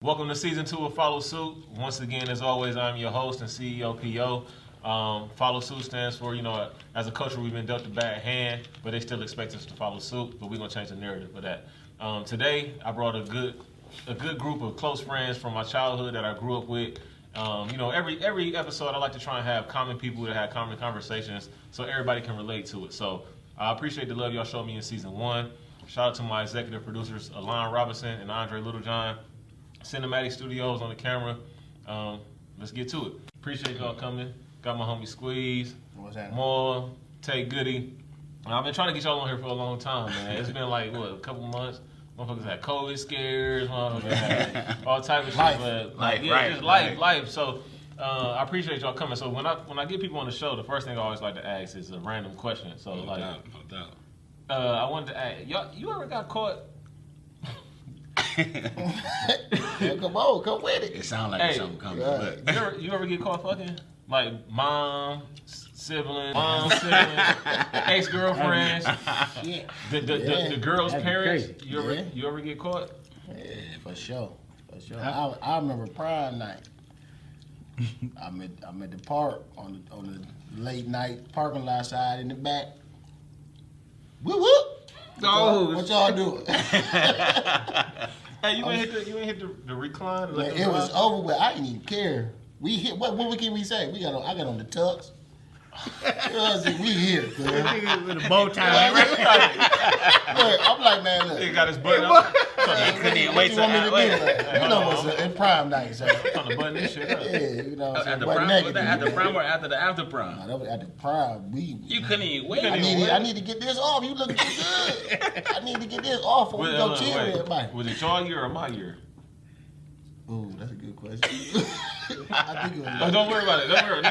Welcome to season 2 of Follow Suit. Once again, as always, I'm your host and CEO, PO. Follow Suit stands for, as a culture, we've been dealt a bad hand, but they still expect us to follow suit, but we're going to change the narrative for that. Today, I brought a good group of close friends from my childhood that I grew up with. Every episode, I like to try and have common people that have common conversations so everybody can relate to it. So I appreciate the love y'all showed me in season 1. Shout out to my executive producers, Alon Robinson and Andre Littlejohn. Cinematic Studios on the camera. Let's get to it. Appreciate y'all coming. Got my homie Squeeze, Moore, Tay Goody. I've been trying to get y'all on here for a long time, man. It's been like, a couple months. Motherfuckers had COVID scares, motherfuckers had all type of shit. Life. So I appreciate y'all coming. So when I get people on the show, the first thing I always like to ask is a random question. So no doubt. I wanted to ask, you ever got caught? Come with it. It sounds like something coming. But You ever get caught fucking? Like mom, sibling, ex-girlfriends, the girl's parents. Crazy. You ever get caught? Yeah, for sure. I remember Prime night. I'm at the park on the late night parking lot side in the back. Whoop whoop. What y'all doing? Hey, you ain't hit the recline. Like it was over with. I didn't even care. We hit. What can we say? I got on the tux. We here, man. With a bow tie. Look, I'm like, man, look. He got his button up. he couldn't even wait till it's in prime night, so. Trying to button this shit up. Yeah, at the prime, was that at the prime or after the after prime? No, that was at the prime. You couldn't even wait. I need to get this off. You looking too good. I need to get this off before we go chill with everybody. Was it your year or my year? Ooh, that's a good question. I think it was. Don't worry about it. Never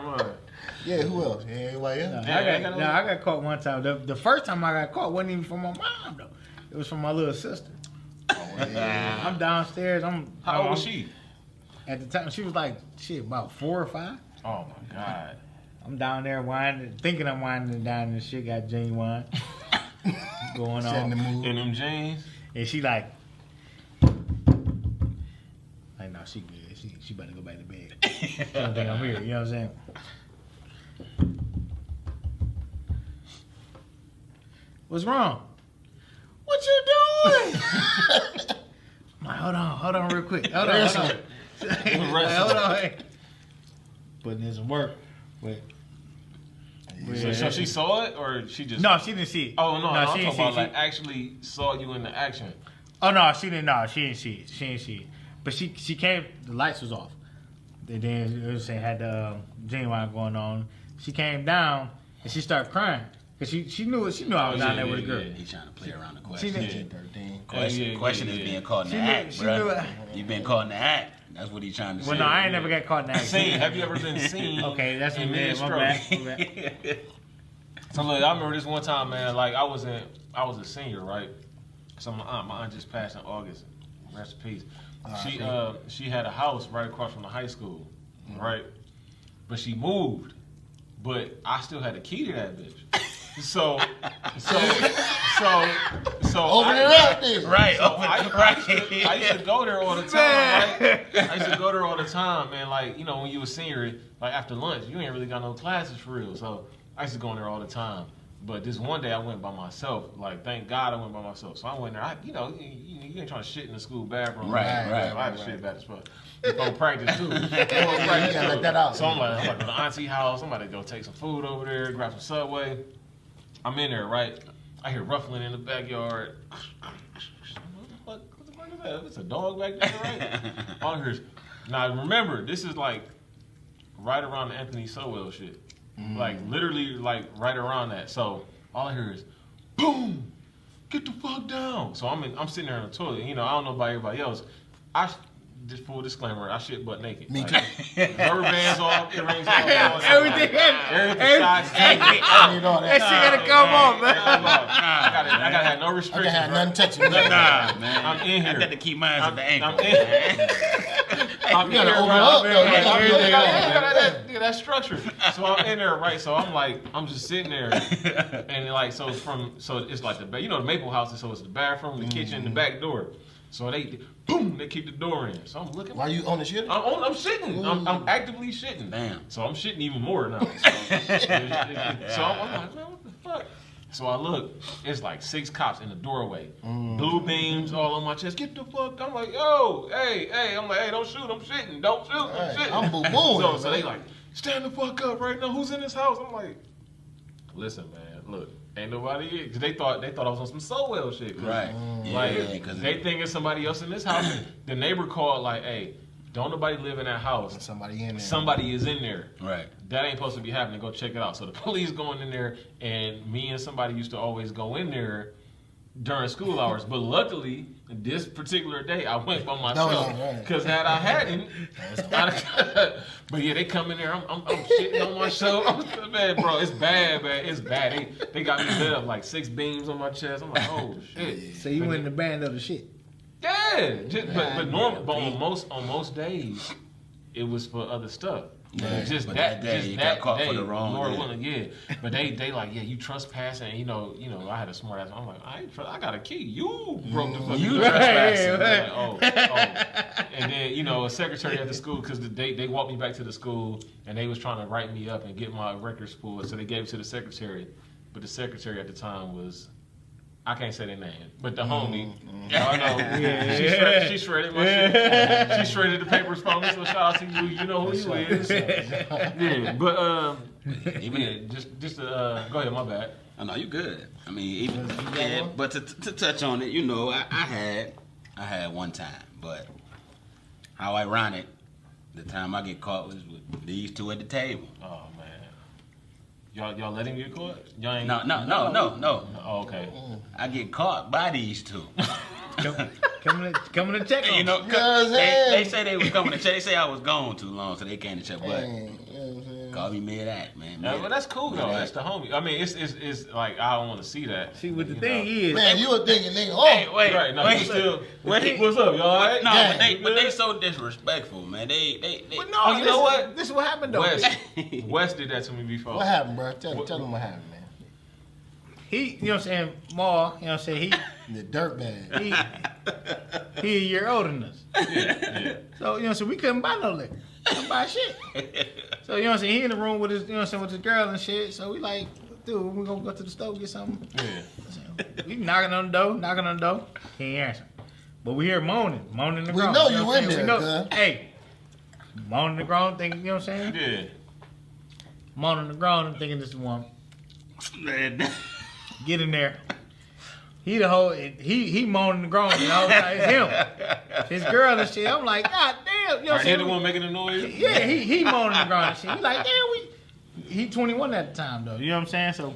mind. Yeah, who else? Yeah, anybody else? I got caught one time. The first time I got caught wasn't even from my mom though. It was from my little sister. I'm downstairs. How old was she? At the time, she was like about 4 or 5. Oh my God. I'm down there thinking I'm winding down, and shit got genuine going on. In them jeans. And she like no, she good. She about to go back to bed. She don't think I'm here. You know what I'm saying? What's wrong? What you doing? I'm like, hold on real quick. Hold on. Hold on. Hey. Putting in some work. Wait. So she saw it, or she just? No, she didn't see it. Oh no, I'm she talking about actually saw you in the action. Oh no, she didn't. No, she didn't see it. She didn't see it. But she came. The lights was off. And then it was had the genuine going on. She came down and she started crying because she knew I was down there with a girl. He's trying to play around the question. Question is being caught in the act, bro. You've been caught in the act. That's what he's trying to say. Well, no, I ain't never got caught in the act. Seen? Have you ever been seen? Okay, that's in my bad. So look, I remember this one time, man. Like I was a senior, right? So my aunt just passed in August. Rest in peace. She had a house right across from the high school, right? But she moved, but I still had a key to that bitch. So open it up, then. Right. I used to go there all the time, right? I used to go there all the time, man. Like when you were senior, like after lunch, you ain't really got no classes for real. So I used to go in there all the time. But this one day I went by myself. Like, thank God I went by myself. So I went there. You ain't trying to shit in the school bathroom. Right. I had to shit bad as fuck. Before practice too. Let that out. So I'm like go to the auntie house. I'm about to go take some food over there, grab some Subway. I'm in there, right? I hear ruffling in the backyard. What the fuck is that? It's a dog back there, right? All I hear is, now remember, this is like right around the Anthony Sowell shit. Like literally like right around that. So all I hear is boom, get the fuck down. So I'm sitting there in the toilet. I don't know about everybody else. Just full disclaimer, I shit butt naked. Me too. Rubber bands off, earrings off, Everything shots. That shit gotta come off, man. I gotta have no restrictions. I can't have nothing touching me. Nah, man. I'm in here. I got to keep mine at the ankle. I'm in You gotta here, open right? up, though. That's structured. So I'm in there, right? So I'm just sitting there, and like, so it's like the Maple House, so it's the bathroom, the kitchen, the back door. So they keep the door in. So I'm looking. Why you on the shit? I'm shitting. I'm actively shitting. Damn. So I'm shitting even more now. So I'm like, man, what the fuck? So I look, it's like 6 cops in the doorway. Blue beams all on my chest. Get the fuck. I'm like, yo, hey. I'm like, hey, don't shoot. I'm shitting. Don't shoot. I'm shitting. I'm boo-booing. So they like, stand the fuck up right now. Who's in this house? I'm like, listen, man, look. Ain't nobody here. Cause they thought I was on some Sowell shit. Right. Like, Yeah, 'cause they think it's somebody else in this house. The neighbor called like, hey, don't nobody live in that house. Somebody in there. Somebody is in there. Right. That ain't supposed to be happening. Go check it out. So the police going in there, and me and somebody used to always go in there during school hours. But luckily, this particular day, I went by myself. Because had I hadn't, but yeah, they come in there. I'm shitting on myself. Man, bro, it's bad, man. It's bad. They got me lit up like 6 beams on my chest. I'm like, oh shit. So you went in the band of the shit. Yeah, but on most days, it was for other stuff. Yeah, just but that day, just you that got caught day, for the wrong. Lord Yeah. willing, yeah. But they like, yeah, you trespassing. And, you know, I had a smart ass. I'm like, I got a key. You broke the fucking You trespassing. right. Oh. And then a secretary at the school, because they walked me back to the school and they was trying to write me up and get my records pulled. So they gave it to the secretary, but the secretary at the time was. I can't say their name, but the homie, y'all know, she shredded my shit. She shredded the papers for me, so shout out to you. You know who you is. Yeah, but just to go ahead, my bad. I know you good. I mean, even, but to touch on it, you know, I had one time, but how ironic, the time I get caught was with these 2 at the table. Oh man, y'all let him get caught? Y'all ain't. No. Oh, okay. I get caught by these 2. Coming to check on You know, Yes, they say they was coming to check. They say I was gone too long, so they came to check. But Dang, you know what I'm saying? call me mid-act, man. Yeah, but that's cool though. That's the homie. I mean, it's like I don't want to see that. See what the you thing know. is. Man, you were thinking, nigga, oh. Hey, wait, Right, no, wait. you still. Wait. What's up, y'all? All right? No, Yeah. but they so disrespectful, man. They But no, Oh, you know what? This is what happened though. Wes did that to me before. What happened, bro? Tell them what happened, man. He, you know what I'm saying, Ma, you know what I'm saying, The dirt bag. he a year older than us. Yeah. So, you know, so we couldn't buy no liquor. Couldn't buy shit. So, you know what I'm saying, he in the room with his, you know what I'm saying, with his girl and shit. So we like, dude, we gonna go to the store get something. Yeah. We knocking on the door. He ain't answering. But we hear moaning the We ground. know you you what I'm in saying? there, We know, cuz. hey, moaning the ground, thinking, you know what I'm saying? Yeah. Moaning the ground and thinking this is one. Man. Get in there. He moaning the ground the whole time. It's him. His girl and shit. I'm like, God damn. You know what Are I'm they the saying? one making the noise? Yeah, he moaning the ground and shit. We like, damn, he 21 at the time though. You know what I'm saying? So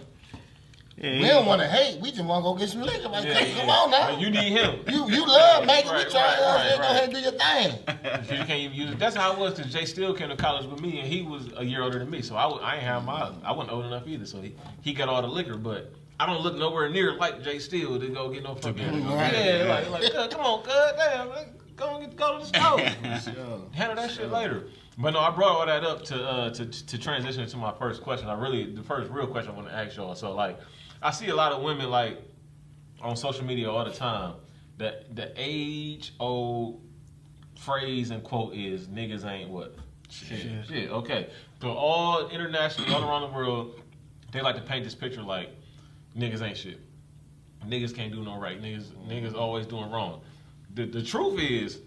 yeah, We don't want to hate. We just want to go get some liquor. Like, come on now. But you need him. You love making. Right, We try to right, go ahead and do your thing. Because you can't even use it. That's how it was. Because Jay Steele came to college with me, and he was a year older than me. So I ain't have I wasn't old enough either. So he got all the liquor, but I don't look nowhere near like Jay Steele to go get no fucking. Yeah, like come on, cuz, damn, go to the store. Handle that shit later. But no, I brought all that up to transition into my first question. The first real question I want to ask y'all. So like, I see a lot of women like on social media all the time that the age-old phrase and quote is niggas ain't what? Shit. Okay. So all internationally, all around the world, they like to paint this picture like niggas ain't shit. Niggas can't do no right. Niggas always doing wrong. The truth is,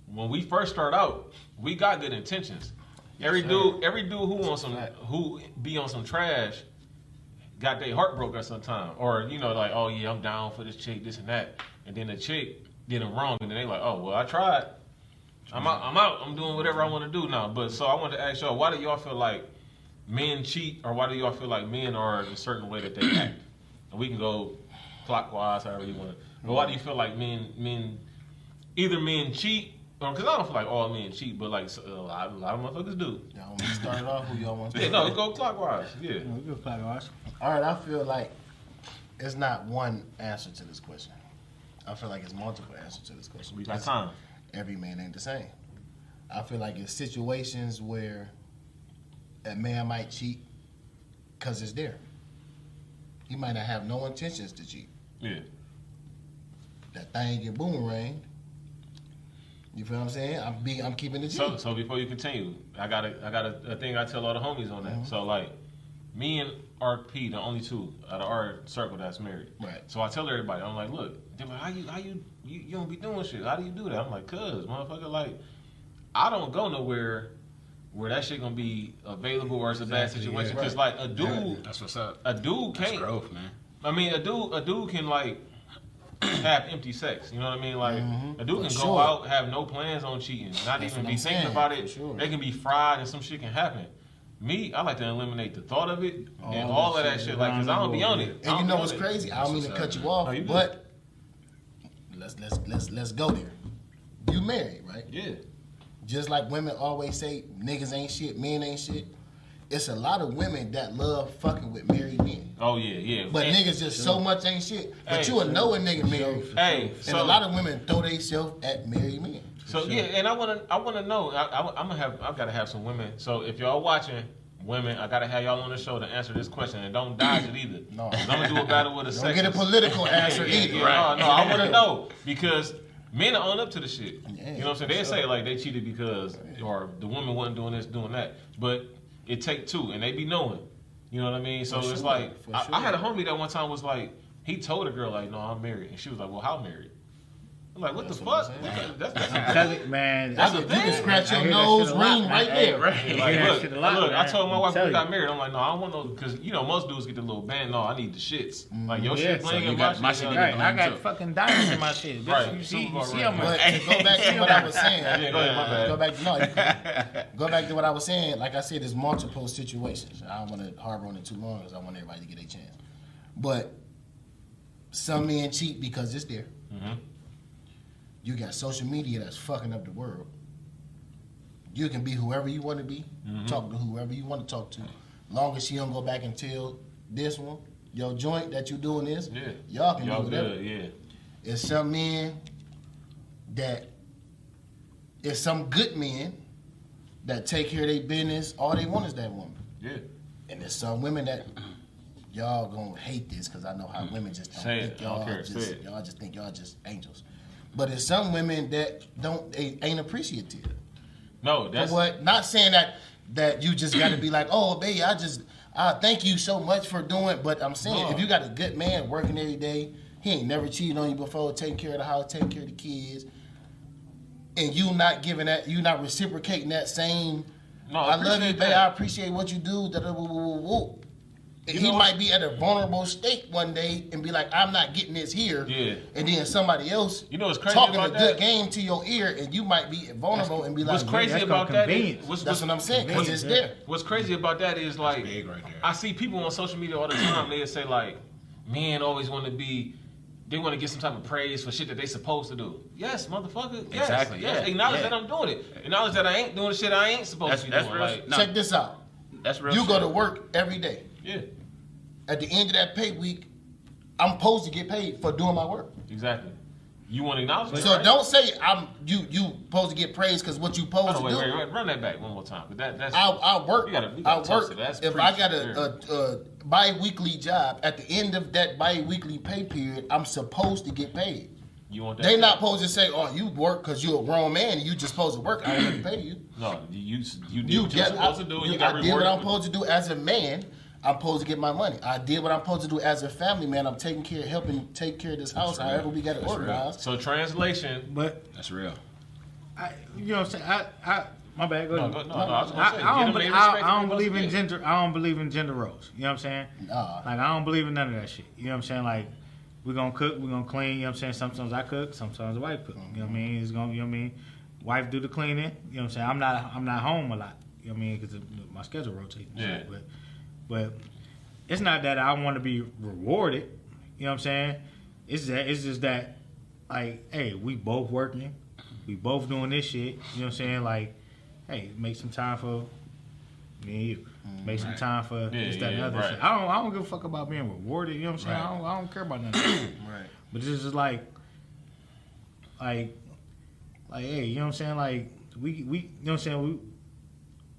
when we first start out, we got good intentions. Every dude who be on some trash got their heart broke at some time. Or, like, oh yeah, I'm down for this chick, this and that. And then the chick did them wrong, and then they like, oh well, I tried. I'm out. I'm doing whatever I want to do now. But so I wanted to ask y'all, why do y'all feel like men cheat, or why do y'all feel like men are in a certain way that they act? And we can go clockwise, however you want. But why do you feel like men cheat, or because I don't feel like all men cheat, but like a lot of motherfuckers do. Y'all want to start off? Who y'all want to Yeah, start? no, go clockwise. Yeah. we go clockwise. All right, I feel like it's not one answer to this question. I feel like it's multiple answers to this question. We got time. Every man ain't the same. I feel like it's situations where a man might cheat because it's there. He might not have no intentions to cheat. Yeah. that thing get boomerang. You feel what I'm saying? I'm keeping it So, G. so before you continue, I got a thing I tell all the homies on that. So like, me and RP, the only two out of our circle that's married. Right. So I tell everybody, I'm like, look, they're like, how you don't be doing shit? How do you do that? I'm like, cuz motherfucker, like, I don't go nowhere where that shit gonna be available or it's a bad Exactly, situation. yeah. Cause like a dude, That's what's up. a dude That's can't. growth, man. I mean, a dude can like have empty sex. You know what I mean? Like a dude can For go sure. out, have no plans on cheating, not That's even what be I'm thinking saying, about for it. sure. They can be fried and some shit can happen. Me, I like to eliminate the thought of it and all of that shit. Like, cause I don't be on it. I And don't you be know on what's it. crazy? I don't mean to cut you off, No, you good. but let's go there. You married, right? Yeah. Just like women always say, niggas ain't shit, men ain't shit. It's a lot of women that love fucking with married men. Oh yeah, yeah. But And- niggas just so much ain't shit. But Hey, you will know a nigga married. Hey, And so a lot of women throw themselves at married men. So yeah, and I wanna know. I gotta have some women. So if y'all watching women, I gotta have y'all on the show to answer this question, and don't dodge it either. No. 'Cause I'm gonna do a battle with a Don't sex. get a political answer either. Yeah, no, I wanna know because men are on up to the shit. Yeah, You know what I'm saying? They say like they cheated because or the woman wasn't doing this, doing that, but it take two, and they be knowing. You know what I mean? So For it's sure, like for I had a sure. homie that one time was like he told a girl like, no, I'm married, and she was like, well, how married? I'm like, what That's the what fuck? I'm saying. That's Tell it, man. That's You a can thing. scratch I your hear that nose shit a lot, ring man. right Hey, there. right. Like, You hear that look, shit a lot, look, I man. told my wife Tell when we you. got married, I'm like, no, I don't want no, because, you know, most dudes get the little band. No, I need the shits. Like, your Yeah, shit so bling you and got my shit you in know, the Right, bling. I got too. fucking diamonds in my shit. Bitch, Right. you see Super on right. my But to go back to what I was saying, Yeah, go ahead, my bad. go back. No, you can. Go back to what I was saying. Like I said, there's multiple situations. I don't want to harbor on it too long because I want everybody to get a chance. But some men cheat because it's there. Mhm. You got social media that's fucking up the world. You can be whoever you want to be, talk to whoever you want to talk to. Long as she don't go back and tell this one, your joint that you doing this, Yeah. y'all can Y'all do whatever. good, yeah. It's some men it's some good men that take care of their business. All they want is that woman. Yeah. And there's some women that y'all gonna hate this because I know how women just don't Say think it. I don't y'all care. Say just it. y'all just think y'all just angels. But there's some women that ain't appreciative. No, But that's, what? Not saying that you just got to be like, oh, baby, I thank you so much for doing. But I'm saying No. if you got a good man working every day, he ain't never cheated on you before, taking care of the house, taking care of the kids, and you not giving that, you not reciprocating that same. No, I love you, appreciate babe. that. I appreciate what you do. Da, da, woo, woo, woo, woo. You He know might what? be at a vulnerable state one day and be like, I'm not getting this here. Yeah. And then somebody else You know what's crazy talking about a good that? game to your ear, and you might be vulnerable and be like, What's crazy that's about called that is, convenience. That's what I'm saying, because it's there. what's crazy about that is like, big right there. I see people on social media all the time, they say like, men always want to be, they want to get some type of praise for shit that they supposed to do. Yes, motherfucker. Yes, Exactly, yes. yeah, Acknowledge yeah. that I'm doing it. Acknowledge that I ain't doing the shit I ain't supposed to be That's doing. real. Like, No. Check this out. That's real. You go shit. to work every day. yeah, At the end of that pay week, I'm supposed to get paid for doing my work. exactly. You want to acknowledge that, So right? don't say you supposed to get praised because what you supposed Oh, to wait, do. wait, run that back one more time. But that's I work. You gotta I toast work. it. That's If I preach. got a bi-weekly job, at the end of that bi-weekly pay period, I'm supposed to get paid. You want that? They not supposed to say, "Oh, you work because you're a grown man and you just supposed to work. I ain't gonna pay you." No, you did You what you're get. supposed to do. And you got I did what rewarded. I'm supposed to do as a man. I'm supposed to get my money. I did what I'm supposed to do as a family man. I'm taking care, helping take care of this house. real. However we got it That's real. organized. So translation. But That's real. you know what I'm saying? I my bad. Go No, ahead. no, I was gonna say, I get don't, them be- their I respect don't they believe in supposed to get. gender. I don't believe in gender roles. You know what I'm saying? Nah. Like I don't believe in none of that shit. You know what I'm saying? Like we're gonna cook, we're gonna clean. You know what I'm saying? Sometimes I cook, sometimes the wife cook. You know what I mean? It's gonna, you know what I mean? Wife do the cleaning. You know what I'm saying? I'm not home a lot. You know what I mean? Because my schedule rotates. and shit. Yeah. But it's not that I want to be rewarded. You know what I'm saying? It's just that like, hey, we both working, we both doing this shit. You know what I'm saying? Like, hey, make some time for me and you. Make some Right. time for this, that, and yeah, other right. shit. I don't give a fuck about being rewarded. You know what I'm saying? Right. I don't care about none of that. Right. But it's just like, hey, you know what I'm saying? Like, we you know what I'm saying?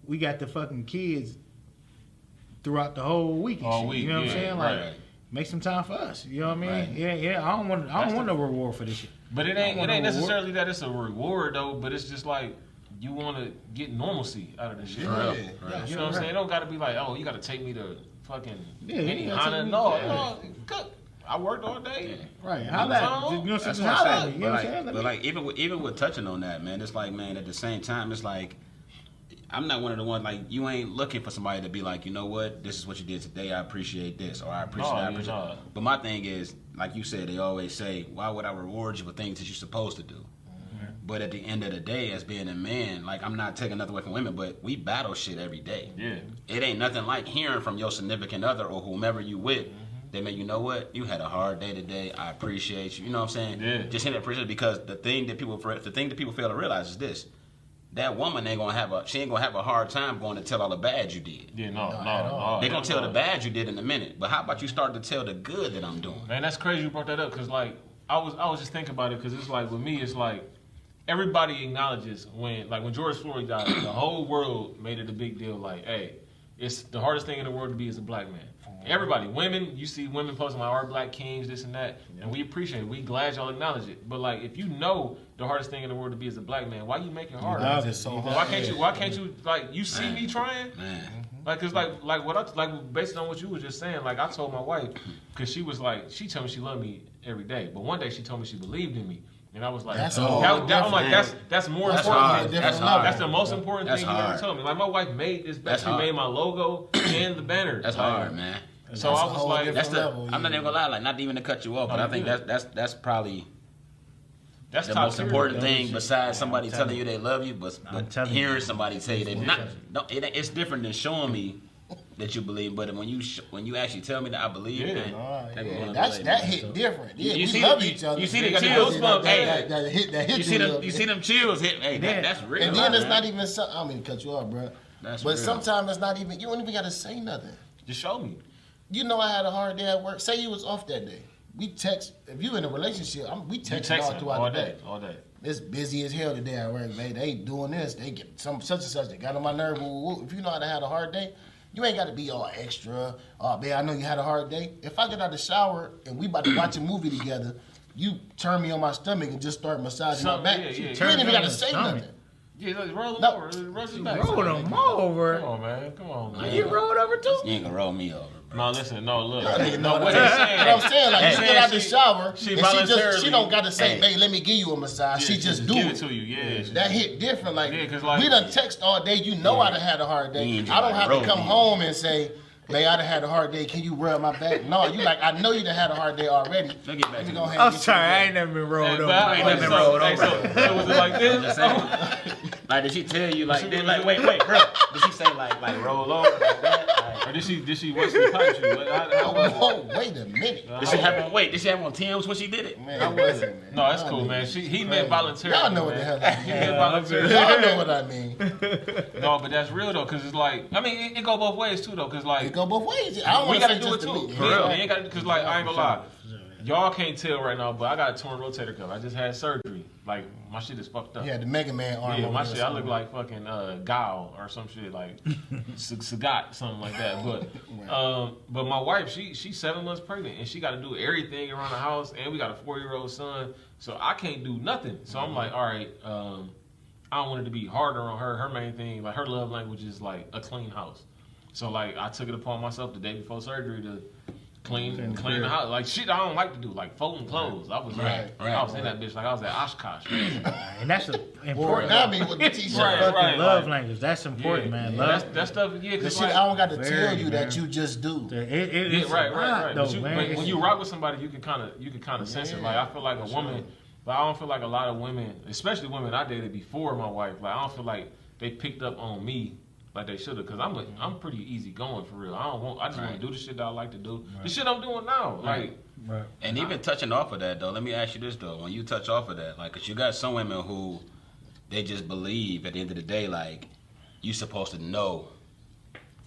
We got the fucking kids throughout the whole week. And All shit, week, you know what yeah, I'm saying? right. Like, make some time for us. You know what I mean? Right. Yeah. I don't want no reward for this shit. But it I ain't want a necessarily that it's a reward though. But it's just like you want to get normalcy out of this shit. For real. Yeah. Right. You know what I'm saying? It don't got to be like, oh, you got to take me to fucking Yeah, any you gotta Hana. take me- No, yeah. no, good. I worked all day. Right. How that? You know what I'm That's saying? what How I'm that? saying. You know what I'm saying? But like even with touching on that, man, it's like, man, at the same time, it's like I'm not one of the ones like you ain't looking for somebody to be like, you know what, this is what you did today. I appreciate this, or I appreciate. No, I yeah, appreciate. no. But my thing is, like you said, they always say, why would I reward you for things that you're supposed to do? But at the end of the day, as being a man, like I'm not taking nothing away from women, but we battle shit every day. Yeah. It ain't nothing like hearing from your significant other or whomever you with. They make you know what, you had a hard day today. I appreciate you. You know what I'm saying? Yeah. Just him appreciate it because the thing that people fail to realize is this: that woman ain't gonna have a hard time going to tell all the bad you did. Yeah, No, no. at all. They gonna tell the bad you did in a minute. But how about you start to tell the good that I'm doing? Man, that's crazy you brought that up because like I was just thinking about it because it's like with me it's like everybody acknowledges when George Floyd died, the whole world made it a big deal. Like, hey, it's the hardest thing in the world to be as a black man. Everybody, women, you see women posting like our black kings, this and that, and we appreciate it. We glad y'all acknowledge it. But like, if you know the hardest thing in the world to be as a black man, why you make it harder? love It's so Why hard. can't you like you see me trying? Man, Like, cause like what I like based on what you was just saying. Like I told my wife, cause she was like she told me she loved me every day, but one day she told me she believed in me, and I was like, That's that, all I'm like that's more That's important. hard. Than- That's Different hard. That's the most important That's thing you ever hard. told me. Like my wife made this That's She hard. made my logo and the banner. that's Like, hard, man. So That's I a was whole like, different That's the. level, I'm not even gonna lie, like not even to cut you off, but No, I think you good. that's probably that's the top most tier. important though. thing besides Yeah, somebody I'm telling telling you they love you, but telling hearing you. somebody tell you they not. No, it's different than showing me that you believe, but when you actually tell me that I believe, Yeah. man, All right, that go yeah, another that way, hit man. different. Yeah, You we see love the- each other. you see the That- chills that- bump, that- hey. that hit You see a them, little you bit. see them chills hit. Hey, Yeah. that's real. And then it's man. not even something. I mean, cut you off, bro. That's But real. sometimes it's not even. You don't even got to say nothing. Just show me. You know, I had a hard day at work. Say you was off that day. We text. If you in a relationship, we You text text all him throughout all the day, day. all day. It's busy as hell today at work. They doing this. They get some such and such. They got on my nerve. Woo, woo, woo. If you know how to have a hard day, you ain't got to be all extra. Oh, man, I know you had a hard day. If I get out of the shower and we about to watch a movie together, you turn me on my stomach and just start massaging my Something, back. yeah, yeah, You yeah. ain't Turn even me got on to the say stomach. nothing. Yeah, let's roll him No. over. Roll his back. Roll them over. Come on, man. Come on, man. You rolled over too? You ain't gonna roll me over, bro. No, listen. No, look. Y'all niggas No, know what that. he's saying. But I'm saying, like, Hey, you get out the she- shower, she and voluntarily- she don't got to say, Hey. "Babe, let me give you a massage." Yeah, she just do give it. it to you. Yeah. That hit different. Like, Yeah, 'cause, like- we done text all day. You know I done had a hard day. You ain't I don't like have to roll come me. home and say, "Babe, I done had a hard day. Can you rub my back?" No, you like, I know you done had a hard day already. Let me get back Let me to go the- ahead. I'm and get sorry, you I ain't never been rolled Hey, over. but I ain't never been so- rolled hey, over. so was it like this? Just saying. Like, did she tell you like, wait, bro? Did she say like roll over like that? Like, Or did she watch the pipe you? Like, how was it? Whoa, wait a minute. did she have on Tim's when she did it? Man, How was listen, it? man. No, that's Y'all cool, man. niggas He crazy. meant voluntarily. Y'all know what the man. hell I He mean. meant voluntarily. Y'all know what I mean. No, but that's real though, cause it's like I mean it go both ways too though, cause like It go both ways. I don't we want gotta to do it just too. to me. For real, you ain't gotta, cause like I ain't gonna lie, y'all can't tell right now, but I got a torn rotator cuff. I just had surgery. Like my shit is fucked up. Yeah, the Mega Man arm. Yeah, over my there shit, I somewhere. look like fucking Gao or some shit like Sagat, something like that. But my wife, she's 7 months pregnant and she got to do everything around the house, and we got a 4-year-old son, so I can't do nothing. So I'm like, all right, I don't want it to be harder on her. Her main thing, like her love language is like a clean house. So like I took it upon myself the day before surgery to clean the house. Like shit I don't like to do, like folding clothes. I was Right, I was in that bitch like I was at Oshkosh. And that's the Or important. now me with the t-shirt. Right, Fucking right, love like- language. That's important, Yeah, man. yeah, Love. that stuff, yeah, The cause shit like, I don't got to tell Very, you that man. you just do. It's right, a right, lot, right. though, But you, man. when It's- you rock with somebody, you can kind of sense it. Like I feel like a woman, but I don't feel like a lot of women, especially women I dated before my wife. Like I don't feel like they picked up on me like they should have, cause I'm pretty easy going for real. I just want to do the shit that I like to do. The shit I'm doing now, like Right. And even touching off of that though, let me ask you this though: when you touch off of that, like, 'cause you got some women who they just believe at the end of the day, like, you supposed to know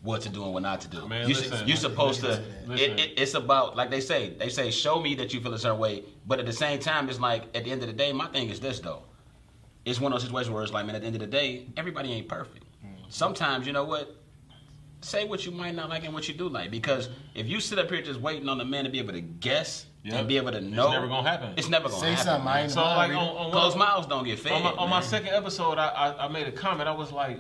what to do and what not to do. Man, you listen, you supposed to. listen. It's about, like they say, show me that you feel a certain way, but at the same time, it's like at the end of the day, my thing is this though: it's one of those situations where it's like, man, at the end of the day, everybody ain't perfect. Sometimes, you know what? say what you might not like and what you do like. Because if you sit up here just waiting on the man to be able to guess and be able to know, It's never gonna happen. It's never gonna Say happen. something. I man. ain't So like on Closed mouths don't get fed. on my man. second episode, I made a comment. I was like,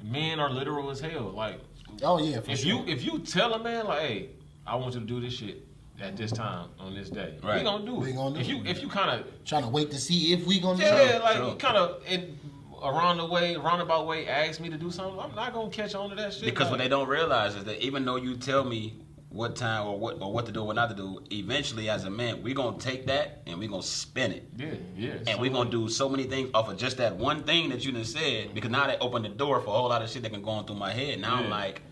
men are literal as hell. Like, Oh yeah, for if sure. you tell a man like, hey, I want you to do this shit at this time on this day, Right. we gonna do it. We gonna do it. If you kind of Trying to wait to see if we gonna do yeah, it. like True. you kind of in roundabout way ask me to do something, I'm not gonna catch on to that shit. Because like, what they don't realize is that even though you tell me what time or what to do or what not to do, eventually as a man, we gonna take that and we gonna spin it. yeah, And we're gonna do so many things off of just that one thing that you done said, because now they open the door for a whole lot of shit that can go on through my head. Now I'm Yeah. like,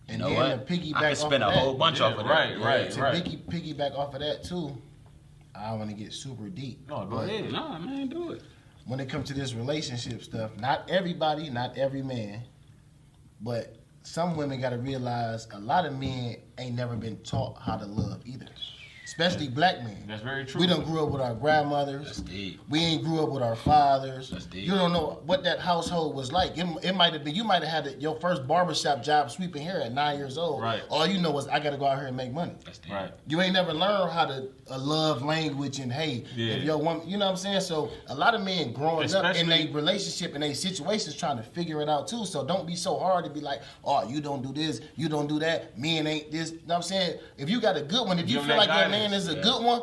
you And know then what? to piggyback I can off spin a of whole that. bunch Yeah, off of right, that. right. To piggyback off of that too, I want to get super deep. No, go But ahead. No, man, do it. when it comes to this relationship stuff, not everybody, not every man, but some women got to realize a lot of men ain't never been taught how to love either, especially black men. That's very true. We don't grew up with our grandmothers. That's deep. We ain't grew up with our fathers. That's deep. You don't know what that household was like. It might have been, you might have had your first barbershop job sweeping hair at 9 years old. Right. All you know was I got to go out here and make money. That's deep. Right. You ain't never learned how to love language and hey, Yeah. if your woman, you know what I'm saying? So a lot of men growing up in Especially- a relationship and a situations trying to figure it out too. So don't be so hard to be like, oh, you don't do this, you don't do that. Men ain't this. You know what I'm saying? If you got a good one, if you Give 'em feel that like your man guidance. is a good one,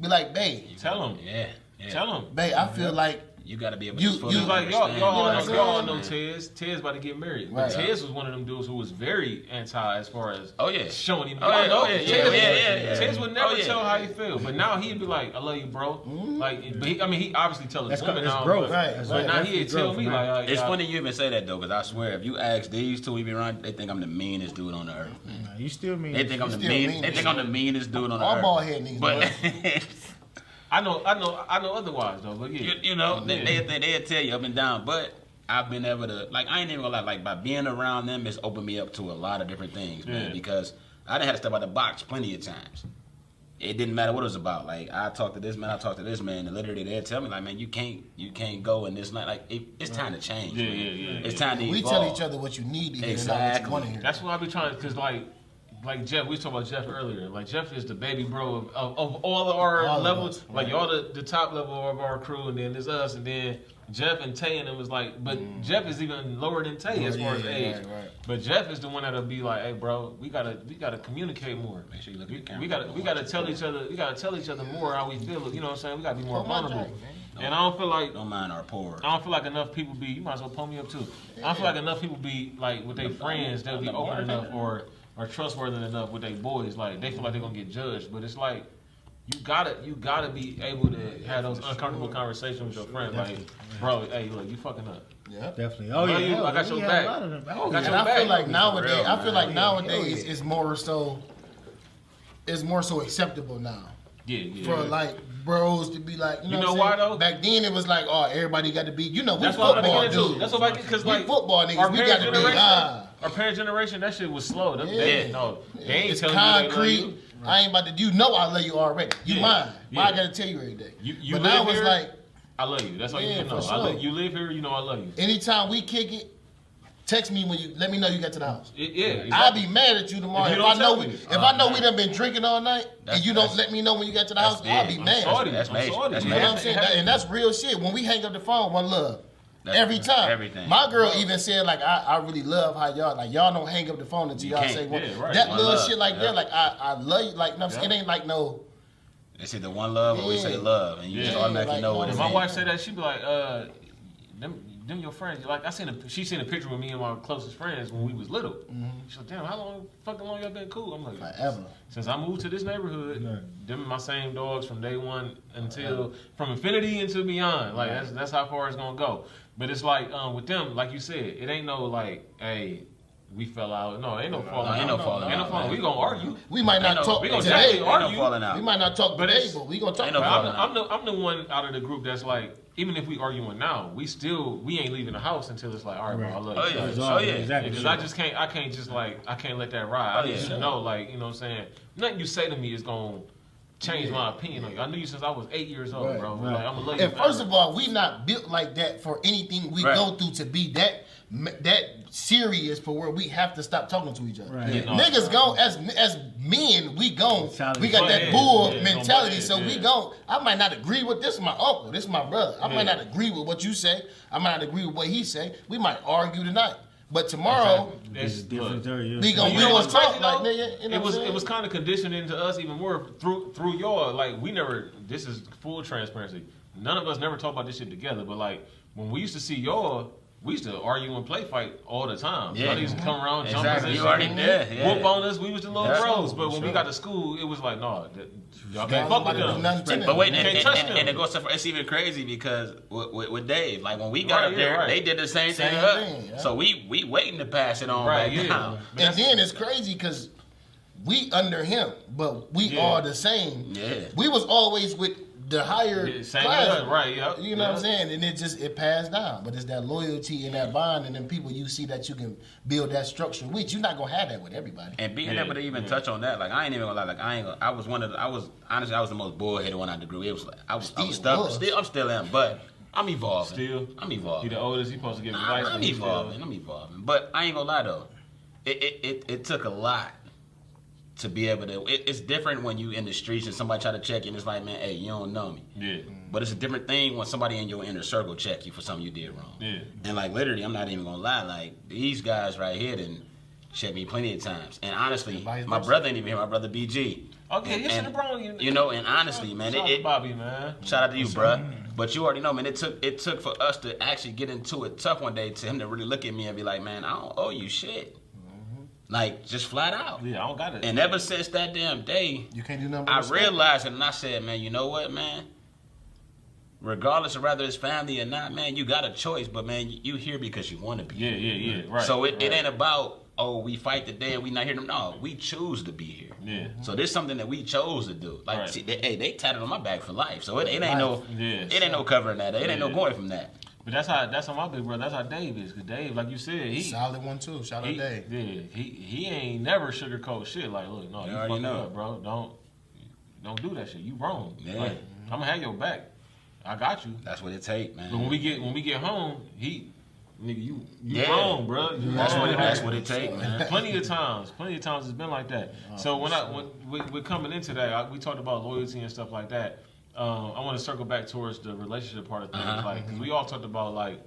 be like, babe, Tell him. Yeah. Yeah. Tell him. babe, I feel like You got to be able You- to fully you- It's like y'all, understand. y'all, You know what I'm y'all know saying? Tez about to get married. Right. But Tez was one of them dudes who was very anti as far as Oh, yeah. showing him. Oh, yeah, Y'all know oh, yeah, Tez, yeah. Tez would never Oh, yeah. tell how he feel, but now he'd be like, "I love you, bro." Mm-hmm. Like, but he, I mean, he obviously tell his That's women it's now, growth. but, Right, That's but right. now that's he'd the tell growth, me man. like, It's yeah, funny you even say that though, because I swear if you ask these two we be around, they think I'm the meanest dude on the earth. Nah, you still mean They think I'm the still mean. mean They as think I'm the meanest dude on the all earth. bald head niggas. But I know otherwise though. But yeah, you know, they'll tell you up and down. But I've been able to, like, I ain't even gonna lie, like, by being around them, it's opened me up to a lot of different things, man. Yeah. Because I done had to step out the box plenty of times. It didn't matter what it was about. Like, I talked to this man, and literally they'll tell me, like, man, you can't go in this night. Like, it's time to change. Yeah, man. yeah. It's time to we evolve. tell each other what you need to hear, Exactly. not what you want to hear. That's what I be trying, cause like Jeff, we was talking about Jeff earlier. Like Jeff is the baby bro of all of our All of levels. us, Like right. y'all the top level of our crew, and then there's us, and then Jeff and Tay and them is like, but Jeff is even lower than Tay as far as age. Right. But Jeff is the one that'll be like, hey bro, we gotta communicate more. Make sure you look at the camera. We gotta tell each other more how we feel. You know what I'm saying? We gotta be more Pull my vulnerable. drink, man. And I don't feel like Don't mind our poor. I don't feel like enough people be. You might as well pull me up too. I don't feel like enough people be like with their friends. They'll be open enough or trustworthy enough with their boys. Like they feel like they're gonna get judged, but it's like you gotta be able to have those uncomfortable conversations with your friends. Like, bro, hey, look, you fucking up. Yeah. definitely. Oh Love yeah, you. hell, I got we your had back. a lot of them. I Oh, got yeah. your And I feel back. like nowadays, real, I feel like man. nowadays Yeah. it's more so acceptable now Yeah. for like bros to be like, you know, You know what I'm why, saying? though? Back then it was like, oh, everybody got to be, you know, we That's what I'm football getting into. dudes. That's what I because We like football niggas, our we parents' got to be generation. Our parent generation, that shit was slow. They didn't know. They ain't It's telling you they love concrete. you. I ain't about to. You know I love you already. You Yeah. mine. Why I Yeah. gotta tell you every day? You but live now it's here? like I love you. That's all you Yeah, need to know. for sure. You live here, you know I love you. anytime we kick it, text me when you let me know you got to the house. Yeah, I'll exactly. be mad at you tomorrow If if, you I don't know tell we me. if I know we done been drinking all night and you don't That's- let me know when you got to the house. that's I'll big. be I'm mad. sorry. That's I'm major. sorry. That's You know what I'm major. saying? And that's real shit. When we hang up the phone, one love. That's Every time. everything. My girl even said like I really love how y'all don't hang up the phone until You y'all can't. say one. Yeah, right. That One little love. shit like Yeah. that, like I love you, like no, Yeah. it ain't like no. It's either one love or we say Yeah. love, and you just Yeah. automatically Like, know no, what it If is. my wife said that, she'd be like, them your friends. Like she seen a picture with me and my closest friends when we was little. She's like, damn, how fucking long y'all been cool? I'm like, Forever. since I moved to this neighborhood, Right. them my same dogs from day one until from infinity into beyond. Like that's how far it's gonna go. But it's like with them, like you said, it ain't no like, hey, we fell out. No, ain't no falling out. ain't no falling Ain't no out, falling. man. We gonna argue. We might not Ain't no- talk we gonna today. definitely Ain't no argue. falling out. We might not talk But today, it's- but we gonna talk Ain't no about it. falling I'm the one out of the group that's like, even if we arguing now, we ain't leaving the house until it's like, all right, bro, I love you. Oh, yeah. Like, Oh, yeah. Exactly. because I can't just like, I can't let that ride. Oh, I need yeah. you to know, like, you know what I'm saying? Nothing you say to me is going to change my opinion on you. I knew you since I was 8 years old, Right, bro. right. Like, I'm gonna love you. And first of all, we not built like that for anything we Right. go through to be that serious for where we have to stop talking to each other. Right. Yeah, no. Niggas go as men, we gon' Solid. we got Butt that heads, bull yeah, mentality. butt So heads, we yeah. gon' I might not agree with this. Is my uncle, this is my brother. I might Yeah. not agree with what you say. I might not agree with what he say. We might argue tonight, but tomorrow That's different look. story. we gon' You we know gonna what's crazy, talk like though? nigga. You know It what was I'm saying? it was kind of conditioned into us even more through y'all. Like we never. This is full transparency. None of us never talk about this shit together. But like when we used to see y'all, we used to argue and play fight all the time. Yeah. Y'all used to come around, jump Exactly. us You already there. Yeah. whoop on us. We was the little Yeah. bros. But when Sure. we got to school, it was like, no, y'all Y'all can't fuck with nobody do them. nothing to them. But wait, You and, can't and, touch and, them. and it goes so far, it's even crazy because with Dave, like when we got Right, up there, yeah, right. they did the same thing. Same to us. thing, yeah. So we waiting to pass it on Right, back yeah. down. But And that's- then it's crazy because we under him, but we Yeah. are the same. Yeah. We was always with the higher Yeah, same class, as us, right, yeah. You know what I'm Yeah. saying? And it passed down. But it's that loyalty and that bond, and then people you see that you can build that structure with. You're not gonna have that with everybody. And being Yeah, able to even yeah. touch on that, like I ain't even gonna lie, like I was honestly I was the most bullheaded one out of the group. It was like I was Still stuck. was. I'm still am, but I'm evolving. Still? I'm He evolving. the oldest. He supposed to give advice. I'm but he still- evolving. I'm evolving. But I ain't gonna lie though, it took a lot to be able to. It's different when you in the streets and somebody try to check you and it's like, man, hey, you don't know me. Yeah. But it's a different thing when somebody in your inner circle check you for something you did wrong. Yeah. And like literally, I'm not even gonna lie, like these guys right here done checked me plenty of times. And honestly, vice my versa. brother ain't even here, my brother BG. Okay, And- you should and, have brought you. You know, and honestly, man, shout out it to Bobby, man. shout out to you, bruh. But you already know, man, it took for us to actually get into it tough one day to him to really look at me and be like, man, I don't owe you shit. Like, just flat out. Yeah, I don't got it. And ever since that damn day, You can't do nothing but I respect. realized it and I said, man, you know what, man? Regardless of whether it's family or not, man, you got a choice, but man, you here because you want to be. Yeah, right. So it right. ain't about, oh, we fight today and we not here. No, we choose to be here. Yeah. So there's something that we chose to do. Like, Right. see, they tatted on my back for life. So it ain't no, Yeah. it ain't no covering that. It ain't no Yeah. going from that. But that's how my big brother. That's how Dave is. Cause Dave, like you said, he Solid one too. Shout out he, Dave. yeah, he ain't never sugarcoat shit. Like, look, no, You you already fucking know. up, bro. Don't do that shit. You wrong. Yeah. Like, I'm gonna have your back. I got you. That's what it take, man. But when we get home, nigga, you Yeah. wrong, bro. You That's wrong. that's what it take, man. Plenty of times it's been like that. So when we're coming into that, we talked about loyalty and stuff like that. I want to circle back towards the relationship part of things, like because we all talked about like,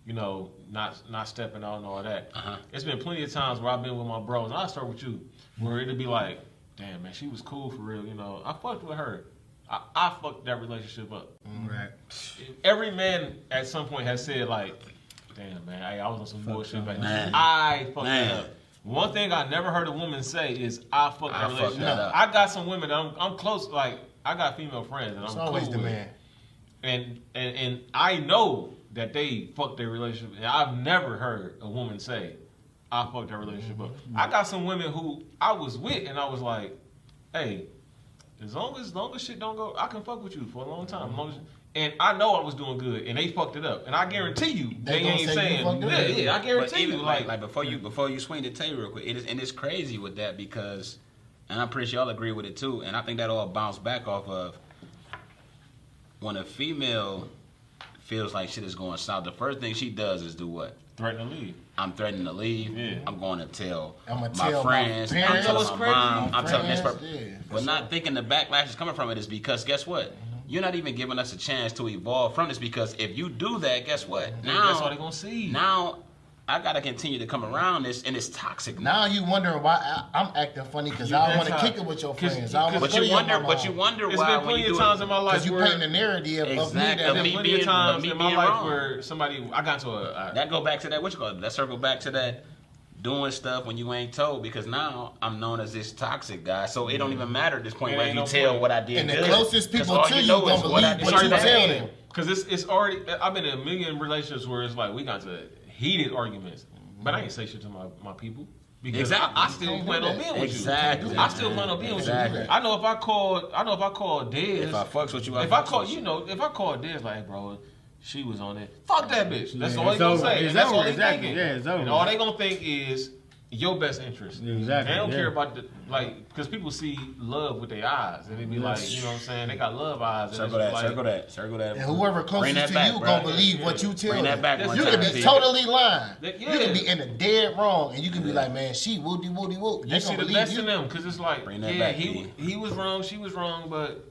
you know, not stepping out and all that. It's been plenty of times where I've been with my bros, and I'll start with you, where it'll be like, damn man, she was cool for real, you know. I fucked with her. I fucked that relationship up. Right. Every man at some point has said like, damn man, I was on some bullshit back then. Man. I fucked Man. it up. One thing I never heard a woman say is I fucked that fucked relationship that up. up. I got some women that I'm close, like I got female friends that It's I'm always cool the with. man. And I know that they fucked their relationship. And I've never heard a woman say, I fucked that relationship up. I got some women who I was with and I was like, hey, as long as shit don't go, I can fuck with you for a long time. As long as, and I know I was doing good and they fucked it up. And I guarantee you, They they gonna ain't say you saying, fucked it up. yeah, I But guarantee even you. like before you swing the tape real quick, it's crazy with that because, and I'm pretty sure y'all agree with it too, and I think that all bounced back off of when a female feels like shit is going south. The first thing she does is do what? threaten to leave. I'm threatening to leave. Yeah. I'm going to tell I'ma my tell my friends. I'm parents. telling It's my crazy. mom. My I'm telling this friends, person. yeah, for But not thinking the backlash is coming from it is because guess what? You're not even giving us a chance to evolve from this because if you do that, guess what? Now That's all they're gonna see. Now I gotta continue to come around this, and it's toxic. Now. Now you wondering why I'm acting funny because I don't want to kick it with your 'Cause- friends. I don't wanna But go to you your wonder. mama But you house. wonder It's why been when plenty you of do times it. in my life Because you where paint the narrative of me Exactly. that There's Me been plenty of being- times me in my being life wrong. where somebody I got to a That go back to that. What you call it? That circle back to that. Doing stuff when you ain't told because now I'm known as this toxic guy, so it don't even matter at this point It whether ain't you no tell point. what I did. And the good. closest 'Cause people all to you know gonna is what I believe did what you bad. tell them. because it's already. I've been in a million relationships where it's like we got to heated arguments, but I ain't say shit to my people because Exactly. I still plan on being with Exactly. you. I still plan on being with Exactly. you. I know if I call Dez, If I fucks with you, if I call Dez like, hey, bro, she was on it. Fuck that bitch. That's all it's they gonna over. say. It's And that's over. all they Exactly. thinking. Yeah, it's over. And all they gonna think is your best interest. Exactly, They don't yeah. care about because people see love with their eyes, and they be like, you know what I'm saying? They got love eyes. And Circle it's that, like, circle that. And whoever Bring closest that to back, you bro. gonna believe what you tell Bring that them. back one You time. can be P. totally lying. Yeah. You can be in the dead wrong, and you can be like, man, she woody woody whoop. You see the best in them, because it's like, Bring that yeah, back, he was wrong, she was wrong, but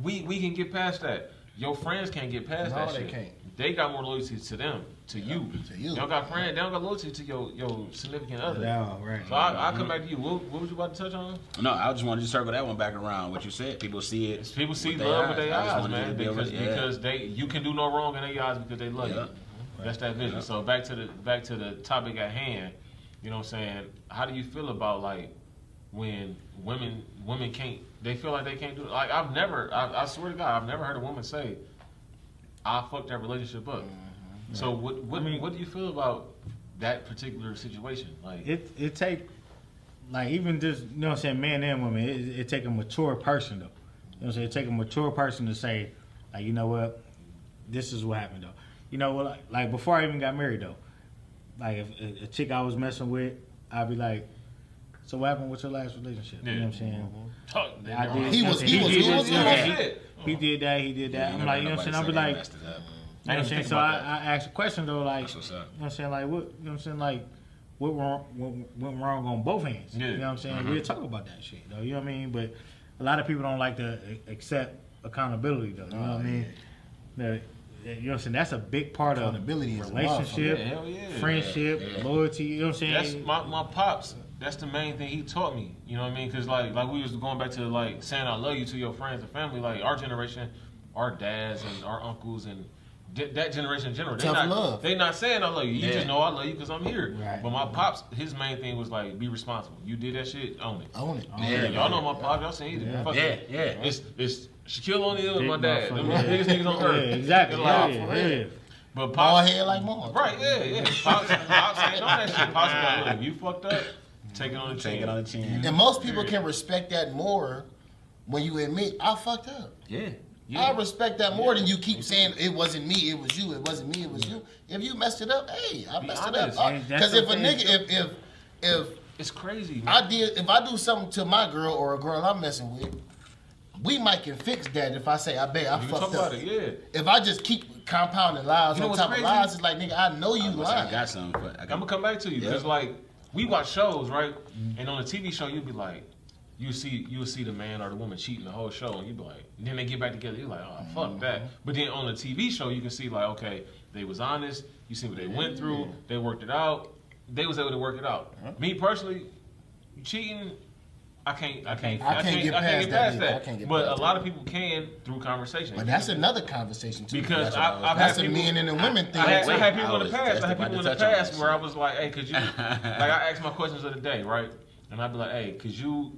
we can get past that. Your friends can't get past No, that they shit. can't. They got more loyalty to them, to you. to you. They don't got friends. They don't got loyalty to your significant other. Yeah, right. So I'll come back to you. What was you about to touch on? No, I just wanted to circle that one back around. What you said, people see it. People see with their love with their I just eyes, wanted you man, to be able to- because you can do no wrong in their eyes because they love Yeah. you. That's that vision. Yeah. So back to the topic at hand. You know what I'm saying? How do you feel about like when women can't? They feel like they can't do it. Like I swear to God, I've never heard a woman say, "I fucked that relationship up." So what do you feel about that particular situation? Like It take like even just you know what I'm saying, men and women. It take a mature person though. You know what I'm saying? It take a mature person to say, like, you know what, this is what happened though. You know what? Like before I even got married though, like if a chick I was messing with, I'd be like, so what happened with your last relationship? You know what I'm saying? talk, I did- He you know was- what I'm he saying? was- He he was- did- yeah, shit. he did that. He did that. I'm like, you know what I'm saying? I'll be like. You know what I'm saying? So I asked a question though, like, That's what's up. you know what I'm saying? Like, what, you know what I'm saying? Like, what went wrong on both ends? Yeah. You know what I'm saying? We'll talk about that shit though, you know what I mean? But a lot of people don't like to accept accountability though, you know what I mean? You know what I'm saying? That's a big part of Accountability is a relationship, Yeah, hell yeah. friendship, loyalty, you know what I'm That's saying? my pops. That's the main thing he taught me. You know what I mean? Because like we was going back to like saying I love you to your friends and family. Like our generation, our dads and our uncles and that generation in general, Tough love. they not saying I love you. You Yeah. just know I love you because I'm here. Right. But my pops, his main thing was like be responsible. You did that shit, own it. Own it. Yeah. Y'all know my pops. Y'all seen it. Yeah. Fuck Yeah, it. yeah. It's Shaquille O'Neal and my Big dad. Them motherfucker. the biggest niggas on Yeah, earth. exactly. They're like, Yeah, for real. yeah. But Ball pops, head like mom. right? Yeah. Pops ain't on that shit. Pops got look. You fucked up. Take it on the chin. Take it on the chin. And most people can respect that more when you admit I fucked up. Yeah. I respect that more than you keep saying it wasn't me, it was you, it wasn't me, it was you. If you messed it up, hey, I messed it honest. up. And that's Because if a okay. nigga, if It's crazy, man. if I do something to my girl or a girl I'm messing with, we might can fix that if I say I bet I You can talk fucked up. about it, yeah. If I just keep compounding lies You know on what's top crazy? of lies, it's like nigga, I know you I lying. got something. But I'm gonna come back to you because like we watch shows, right? And on a TV show, you'd be like, you'll see the man or the woman cheating the whole show, and you'd be like, and then they get back together, you're like, oh fuck that. But then on the TV show, you can see like, okay, they was honest. You see what they went through. They worked it out. They was able to work it out. Me personally, cheating. I can't get past that. But a lot of people can through conversation. But that's another conversation too. Because that's I've that's had a people, men and a women thing. I had Wait, people I in the was past. just I had about people to in the touch on past that where I shit. was like, "Hey, could you?" Like I asked my questions of the day, right? And I'd be like, "Hey, could you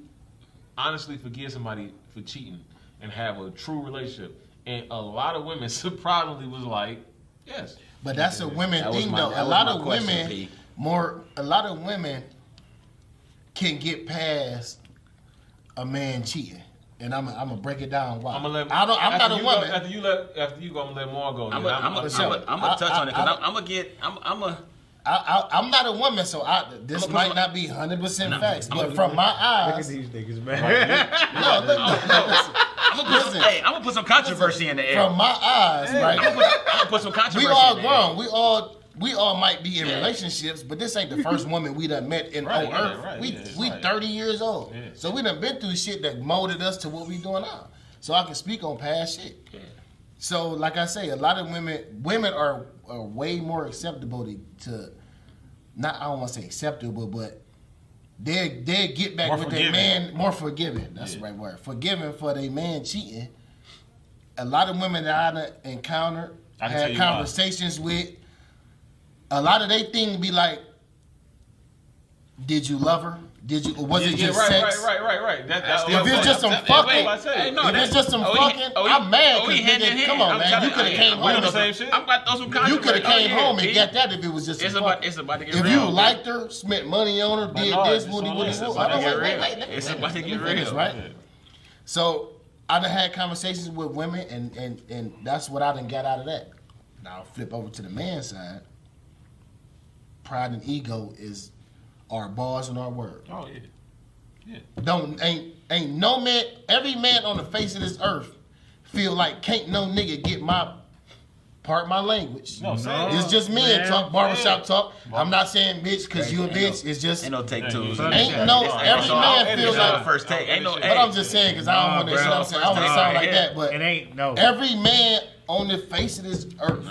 honestly forgive somebody for cheating and have a true relationship?" And a lot of women surprisingly was like, "Yes." But that's a women That was thing my- though. that A was lot my of question, women P. a lot of women can get past a man cheating. And I'm gonna break it down why. I'm gonna let. I'm not a woman. After you go, I'm gonna let Maul go. I'm Then gonna touch on it because I'm not a woman, so this I'ma put might some- not be 100% facts. I'ma- But from my Look at eyes, these niggas, man. no, listen. I'm gonna put some controversy in the air. From my eyes, right? I'm gonna put some controversy. We all in the air. grown. We all might be in relationships, but this ain't the first woman we done met on Right, yeah, earth. right, we yeah, we right. 30 years old. Yeah. So we done been through shit that molded us to what we doing now. So I can speak on past shit. Yeah. So like I say, a lot of women are way more acceptable to not, I don't want to say acceptable, but they get back More with their forgiving. man, more forgiving. That's Yeah. the right word. Forgiving for their man cheating. A lot of women that I done encountered, I can tell had you why. conversations with, a lot of they thing be like, did you love her? Did you? Or was it just right, sex? right. If it's just some fucking, if it's just some fucking, I'm mad because nigga, come on, man, you could have came We home. on the same shit. I'm about to throw some controversy. You could have came home and P. got that if it was just It's some about fucking. it's about to get If real. you P. liked her, spent money on her, did no, this, it's woody, all woody, this. woody. It's about to get Wait, real. let me It's finish. about to Let me get finish, real. right? So I done had conversations with women, and that's what I done got out of that. Now flip over to the man side. Pride and ego is our bars and our word. Oh yeah. Ain't no man, every man on the face of this earth feel like can't no nigga get my language. No, say It's just men man. talk, barbershop talk. I'm not saying bitch because you a bitch. It's just Ain't no take twos. ain't no every man feels like. First take. Ain't no. But I'm just saying because I don't want to. You know what I'm saying? I don't want to sound like that. But It ain't no. every man on the face of this earth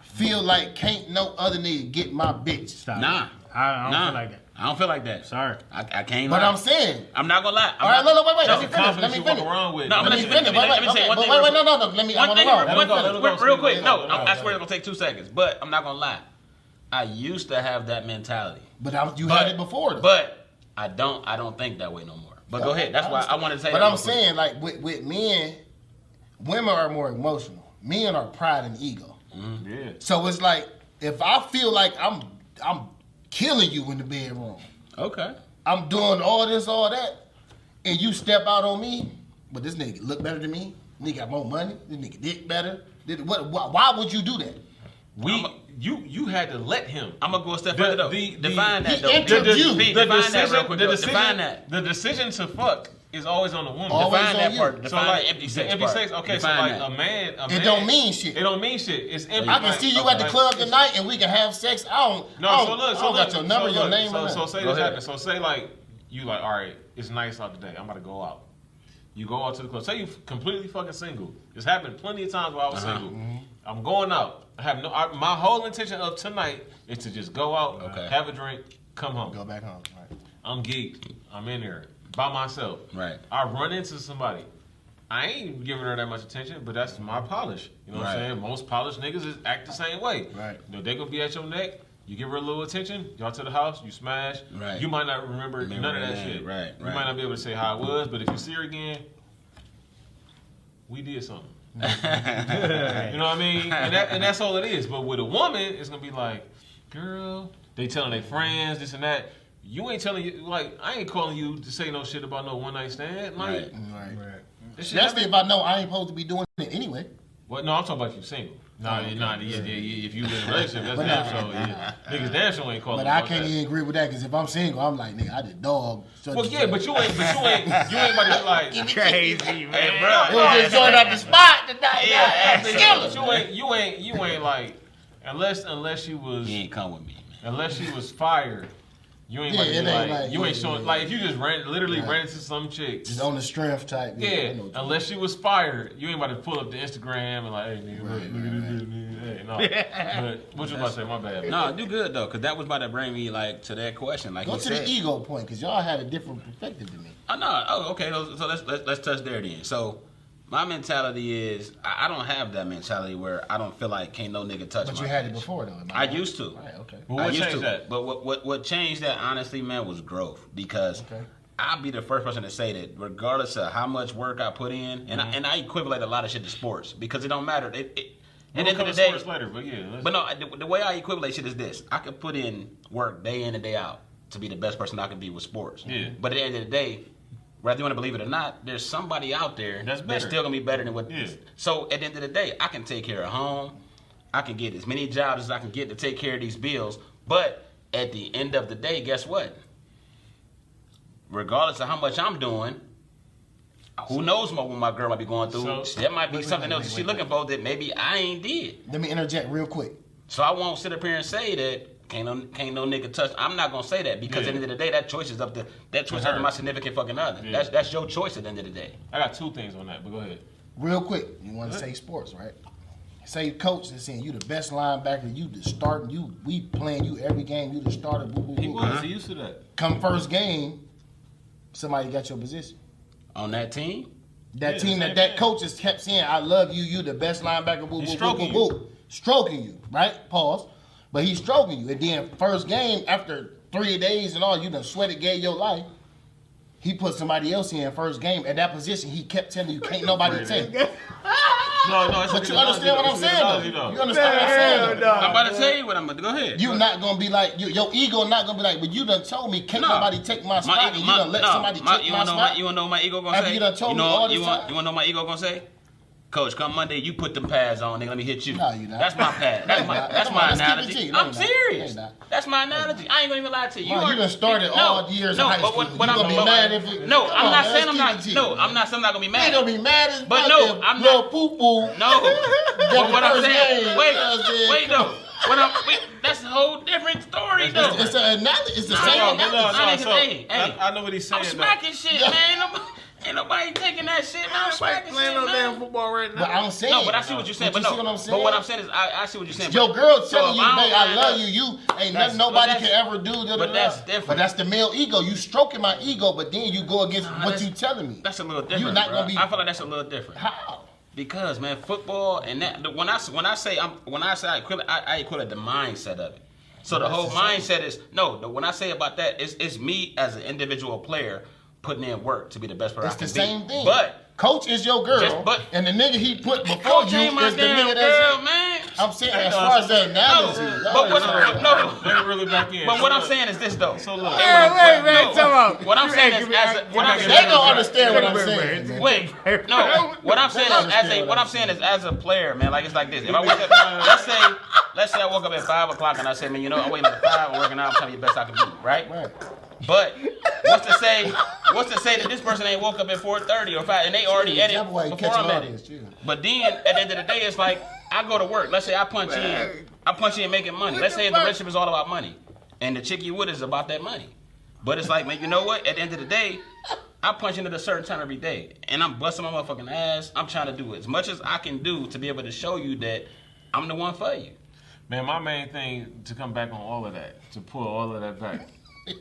feel like can't no other nigga get my bitch. Stop. Nah. I don't feel like that. I don't feel like that. Sorry. I can't. But lie. I'm saying. I'm not gonna lie. All right, no, wait. That's Let me the finish. Let confidence me you walk finish. around with. No, Let me Let me finish. say one thing. Wait, no. Let me. I want to know. Let me go. Real quick. No, Let me go. I swear it's gonna take 2 seconds. But I'm not gonna lie. I used to have that mentality. But you had it before, though. But I don't think that way no more. But go ahead. That's why I wanted to say. But that I'm real quick. saying, like with men, women are more emotional. Men are pride and ego. Yeah. So it's like if I feel like I'm killing you in the bedroom, Okay. I'm doing all this, all that, and you step out on me, but this nigga look better than me. Nigga got more money. This nigga dick better. Why would you do that? You had to let him. I'm gonna go a step further though. Define that he though. entered you. Define that real quick. Define that. The decision to fuck is always on the woman. Always Define on that you. part. So Define like the empty the sex empty part. sex. Okay, Define so like that. a man. It don't mean shit. It don't mean shit. It's empty. I can see you at the club tonight and we can have sex. I don't got your number, your name, or So nothing. say Go this ahead. happens. So say like you like, all right, it's nice out today. I'm about to go out. You go out to the club. Say you completely fucking single. It's happened plenty of times while I was single. I'm going out. I have my whole intention of tonight is to just go out, Okay. have a drink, come home. Go back home. Right. I'm geeked. I'm in there by myself. Right. I run into somebody. I ain't giving her that much attention, but that's my polish. You know what I'm Right. saying? Most polished niggas act the same way. Right. You know, they gonna be at your neck. You give her a little attention. Y'all to the house. You smash. Right. You might not remember none of that her name. shit. Right, You right. might not be able to say how it was, but if you see her again, we did something. You know what I mean? And that's all it is. But with a woman, it's gonna be like, girl, they telling their friends this and that. You ain't telling you like I ain't calling you to say no shit about no one night stand. Like, Right. Right. this shit Especially if I know I ain't supposed to be doing it anyway. Well, no, I'm talking about you single. Nah, okay. If you in a relationship, that's But damn nah. sure. Yeah. Niggas damn sure ain't calling. But I about can't that. even agree with that because if I'm single, I'm like, nigga, I just dog. Well, yeah, but you ain't about to be like. Crazy, man. Hey, It bro. was just joined up the spot tonight. Yeah, Skillers. You ain't like unless she was He ain't come with me. unless she was fired. You ain't Yeah, about to it be ain't like, like- you ain't yeah, showing yeah. like if you just ran Right. into some chick. Just on the strength type. Yeah, I know what you mean. unless she was fired, you ain't about to pull up the Instagram and like, hey, nigga, look at this bitch, nigga. Hey, no. But what you about to say? My bad. No, you good though, cause that was about to bring me like to that question. Like Go you to said. the ego point because y'all had a different perspective than me. Oh no. Oh, okay. So let's touch there then. So my mentality is I don't have that mentality where I don't feel like can't no nigga touch But my you had it bitch. before though. am I wrong? used to. Right. Okay. Well, I what used changed to. that? But what changed that honestly, man, was growth. Because Okay. I'll be the first person to say that regardless of how much work I put in, and I equivalent a lot of shit to sports because it don't matter. At the end of the day, later, but yeah. let's- but no, the way I equivalent shit is this: I could put in work day in and day out to be the best person I can be with sports. Yeah. But at the end of the day, whether you want to believe it or not, there's somebody out there That's better. still gonna be better than what. Yeah. So at the end of the day, I can take care of home. I can get as many jobs as I can get to take care of these bills. But at the end of the day, guess what? Regardless of how much I'm doing, who knows what my girl might be going through? So- There might be Wait, something wait, else wait, she's wait, looking for that maybe I ain't did. Let me interject real quick. So I won't sit up here and say that can't no nigga touch. I'm not gonna say that because Yeah. at the end of the day, that choice is up to her. my significant fucking other. Yeah. That's your choice at the end of the day. I got two things on that, but go ahead. Real quick. You want to say sports, right? Say coach is saying you the best linebacker. You the starting. We playing you every game. You the starter. Boo, boo, He boo. was. He used to that. Come first game, somebody got your position. On that team, That Yeah, team same that thing. coach just kept saying, "I love you. You the best linebacker." Boo, He's boo, stroking boo, boo, boo. Stroking you, right? Pause. But he's stroking you, and then first game after 3 days and all, you done sweated, gave your life. He put somebody else in first game at that position. He kept telling you, "Can't nobody take." No, it's But you understand what I'm saying, though. You understand what I'm saying, though. I'm about to tell you what I'm gonna go ahead. You not gonna be like your ego not gonna be like, but you done told me can't No. nobody take my spot, and you done let somebody take you my wanna know spot. you wanna know what my ego gonna After say? you done told me all this time? You wanna know what my ego gonna say? Coach, come Monday, you put them pads on, nigga. Let me hit you. No, you not. That's my pad. That's No, my you not. that's Come my on, let's keep it analogy. G. No, I'm you not. serious. No, you not. That's my analogy. I ain't gonna even lie to you. Bro, you done started all years no, of high but school. what You I'm gonna be mad if you? No, Come I'm on, not man, saying let's I'm not. keep it G, No, man. I'm not saying I'm not gonna be You mad. ain't gonna be mad as But fuck no, if I'm little not- poo poo. No, but what I'm saying, wait, wait, though. That's a whole different story though. It's an analogy. It's the No, same no, analogy. So, Hey. I know what he's saying. I'm though. smacking shit, man. Ain't nobody taking that shit, man. I'm smacking shit, man. football right But I'm saying. No, but I see what you're saying. But But you no, see what I'm saying? but what I'm saying is, I see what you're saying. Your but- girl so telling if you, don't babe, I line love up- you. You ain't That's- nothing nobody but can that's- ever do. but that's different. But that's the male ego. You stroking my ego, but then you go against what that's- you telling me. That's a little different. You're not bro. gonna be. I feel like that's a little different. How? Because man, football and that when I say I equate the mindset of it. So the whole mindset is when I say about that, it's me as an individual player putting in work to be the best player It's I can the be. same thing. But Coach is your girl, but- and the nigga he put before Coach you ain't my is the damn nigga girl, that's. man. I'm saying as far as the analogy. But what no. Let me reel it back in. But So what I'm look, saying is this though. So look. Wait, man, No. tell out. What I'm saying is what I'm They saying don't is- understand what I'm saying. man. Wait, no. What I'm saying is as a player, man. Like it's like this. If I wake up, let's say I woke up at 5 o'clock and I say, man, you know, I'm waiting at 5. I'm working out. I'm trying to be the best I can be, right? Right. But what's to say that this person ain't woke up at 4:30 or 5 and they already at it Example why you before catch I'm an at audience, it? too. But then at the end of the day, it's like I go to work. Let's say I punch in making money. Let's say the relationship is all about money, and the chick you with is about that money. But it's like, man, you know what? At the end of the day, I punch in at a certain time every day, and I'm busting my motherfucking ass. I'm trying to do as much as I can do to be able to show you that I'm the one for you. Man, my main thing to come back on all of that, to pull all of that back.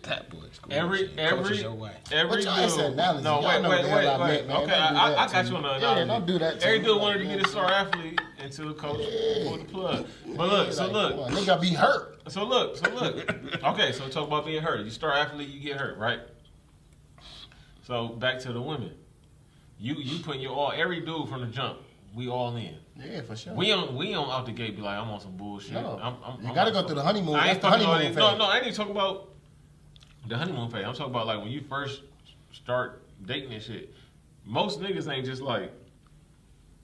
That boy's cool. Every But y'all ain't said analogy. No, Y'all know what the hell I meant, man. Okay, Don't do I that got to you on me. the Yeah, analogy. don't do that to Every me. dude wanted to get a star athlete until the coach pulled the plug. But look, so Come look, on, nigga be hurt. so look. Okay, so talk about being hurt. You star athlete, you get hurt, right? So back to the women. You putting your all. Every dude from the jump, we all in. Yeah, for sure. We don't out the gate be like, I'm on some bullshit. No. I'm You gotta go through the honeymoon. I That's ain't the fucking honeymoon phase. No, I ain't even talking about the honeymoon phase. I'm talking about like when you first start dating and shit. Most niggas ain't just like,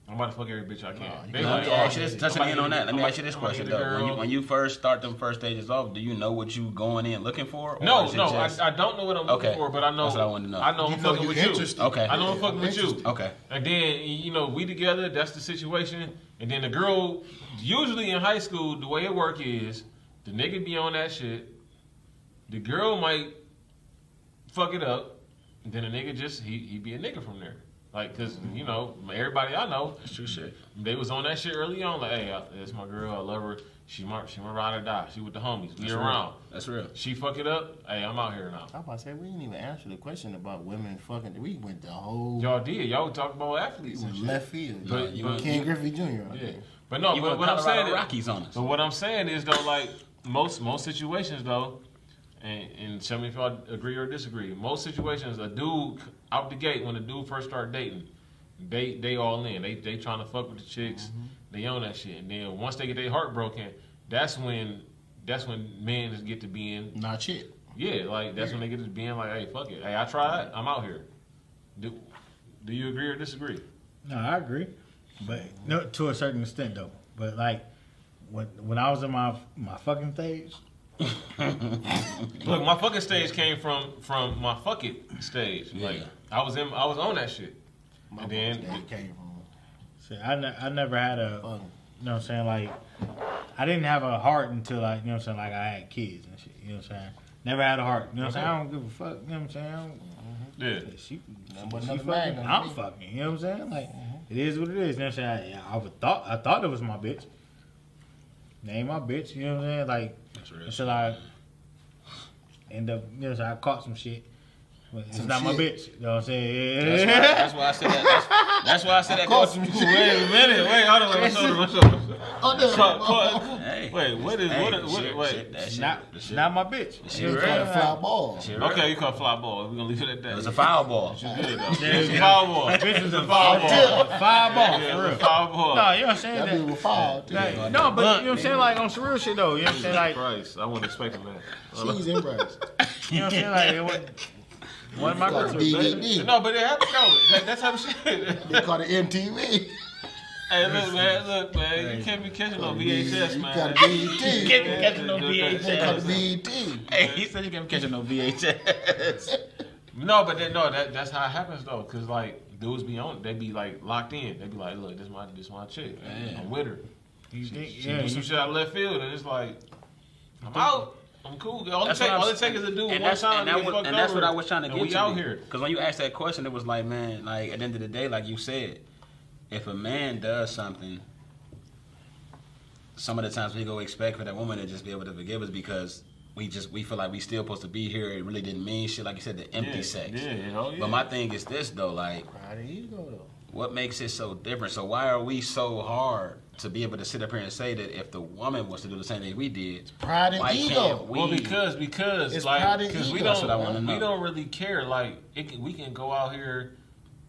I'm about to fuck every bitch I can. No, you They gotta like, be Yeah, oh, actually, touching in on that. Let me ask you this I'm gonna question get the though: girl. when you first start them first stages off, do you know what you going in looking for? Or No, is it no, just- I don't know what I'm looking Okay. for, but I know That's what I wanted to know. I know You I'm know fucking you with you. interested. Okay. I know I'm fucking with you. Interested. Okay. And then, we together, that's the situation. And then the girl, usually in high school, the way it work is, the nigga be on that shit, the girl might fuck it up, and then the nigga just, he be a nigga from there. Like, cause, everybody I know, That's true shit. they was on that shit early on, like, hey, that's my girl, I love her, she my ride or die, she with the homies, we That's around. real. That's real. She fuck it up, hey, I'm out here now. I'm about to say we didn't even answer the question about women fucking. We went the whole Y'all did, y'all talk about athletes and shit. left field. But- you but- Ken Griffey Jr. Yeah. But no, You but want what I'm Colorado saying is, Rockies on us. but what I'm saying is though, like most situations though, and tell me if y'all agree or disagree. Most situations, a dude out the gate when a dude first start dating, they all in. They trying to fuck with the chicks. They own that shit. And then once they get their heart broken, that's when men get to being Not shit. like that's when they get to being like, hey, fuck it. Hey, I tried. I'm out here. Do you agree or disagree? No, I agree, but no, to a certain extent though. But like when I was in my fucking stage, Look, my fucking stage came from my fuck it stage. Like Yeah. I was on that shit. My And then- fucking dad came from. see, I never had a, Fucking. you know what I'm saying, like I didn't have a heart until like, you know what I'm saying, like I had kids and shit. You know what I'm saying? Never had a heart. You know what I'm saying? I don't give a fuck. You know what I'm saying? I don't, Yeah. She, Nothing but she another fucking, bag, I'm me. fucking. You know what I'm saying? Like, it is what it is. You know what I'm saying? I thought it was my bitch. They ain't my bitch. You know what I'm saying? Like, That's real. until I end up, you know what I'm saying? I caught some shit. But it's Some not my shit. bitch. You know what I'm saying? That's why I said that. That's why I said that. Caught some Wait a minute. Wait, hold on. Let's show. Oh, no. Hey. Wait, what is Hey, what? shit, Wait. shit, that shit, Not, that shit. not my bitch. shit You know what real. I'm Caught a saying? fly ball. Shit real. Okay, you call fly ball. We're gonna leave it at that. It was a foul ball. It's good though. It's a foul ball. Bitch was a foul ball. Fireball, Yeah, for it's a real. foul ball. No, you know what I'm saying? That dude was foul, too. Like, no, but you know what I'm saying? Like, on some real shit, though. You know what I'm saying? Like, Christ, I wasn't expecting that. Cheese and rice. you know what I'm saying? Like, it wasn't my Caught girl. DVD. No, but it happened. No, that type of shit. They caught it MTV. Hey, look, man. You can't be catching no VHS, You man. got BET. You can't be catching no They got VHS. BET. Hey, he said you can't be catching no VHS. No, but that's how it happens though, cause like dudes be on, they be like locked in. They be like, look, this my chick. Yeah. I'm with her. You think, She yeah, do some you, shit out of left field, and it's like, I'm out. I'm cool. All it That's what I'm takes is a dude and one that's, time and to that get was, fucked and that's over, what I was trying to and get we to. out here. Because when you asked that question, it was like, man, like at the end of the day, like you said, if a man does something, some of the times we go expect for that woman to just be able to forgive us because we feel like we still supposed to be here. It really didn't mean shit. Like you said, the empty sex. Yeah, hell yeah. But my thing is this though, like, Pride and ego though. what makes it so different? So why are we so hard to be able to sit up here and say that if the woman was to do the same thing we did, Pride and why ego. can't we? Well, because It's like pride and because we ego. don't That's what I wanna know. we don't really care. Like we can go out here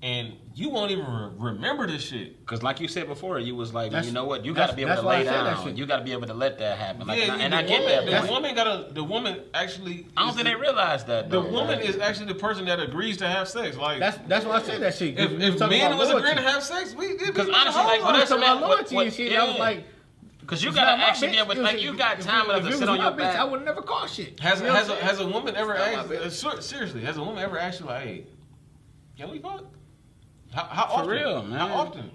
and you won't even remember this shit. Because like you said before, you was like, That's- you know what? You got to be able that's to why I lay said that down. shit. You got to be able to let that happen. Like, Yeah, and the I get woman, that. The woman actually. I don't think they realize that. The Though. woman is actually the person that agrees to have sex. Like that's why I said that shit. 'cause we if talking men about was loyalty. agreeing to have sex, we did. Because honestly, like, I well, was that's talking about what- loyalty what- and shit. yeah. I was like, Because you it's got not to my actually bitch. be able, It was- like, you got if time it enough to was sit on my your bitch, back. I would never call shit. Has You know what I'm saying? has a woman ever It's not asked? my bitch. Seriously, has a woman ever asked you like, hey, can we fuck? How For often? real, man. How often?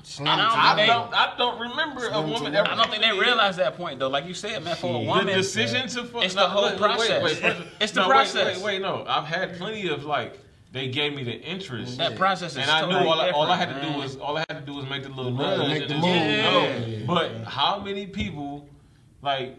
Slim I don't to think none. I don't remember a Slim to woman none. ever. I don't think they realize that point though. Like you said, man, for a woman, The decision to fuck. it's the whole process. It's the process. Wait, no. I've had plenty of like. They gave me the interest. that process is And I totally knew all I had to different, do was make the little Right, nudge make and the just move. go. Yeah. But how many people like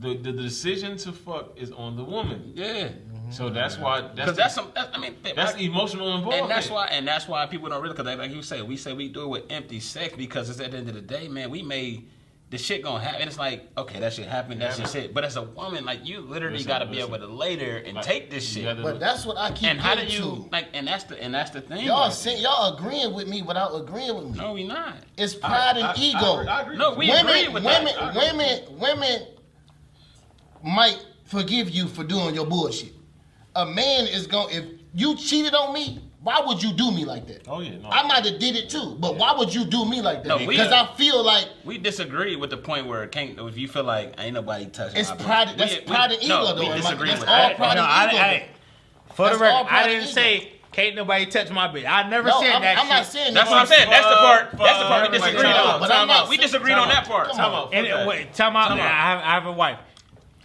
the decision to fuck is on the woman? Yeah, So that's why because that's some. I mean, that's emotional involvement. and that's why people don't really. Because like you say, we do it with empty sex because it's at the end of the day, man. We made the shit gonna happen. It's like, okay, that shit happened. That's just it. But as a woman, like you literally got to be able to lay there and Like, take this you shit. gotta- But that's what I keep And how do getting you to. like? And that's the thing. Y'all like, saying y'all agreeing with me without agreeing with me. no, we not. It's pride and ego. I agree. No, we agree with that. Women might forgive you for doing your bullshit. A man is going if you cheated on me, why would you do me like that? Oh yeah, no. I might have did it too, but why would you do me like No, that? we- Because I feel like We disagree with the point where it can't. If you feel like ain't nobody touching, it's my bitch. pride. That's pride and ego, no, though. we Am I- disagree that's with all that. pride No, and ego. for the That's record, all pride I and didn't ego. say can't nobody touch my bitch. I never No, said I'm, that I'm not shit. saying That's that. what I'm saying. That's the part. That's the part we Wait, disagreed time out, on. but I'm not We saying- disagreed on that part. Come on. Time out. And Fuck that. wait, time out. Time out. I have a wife.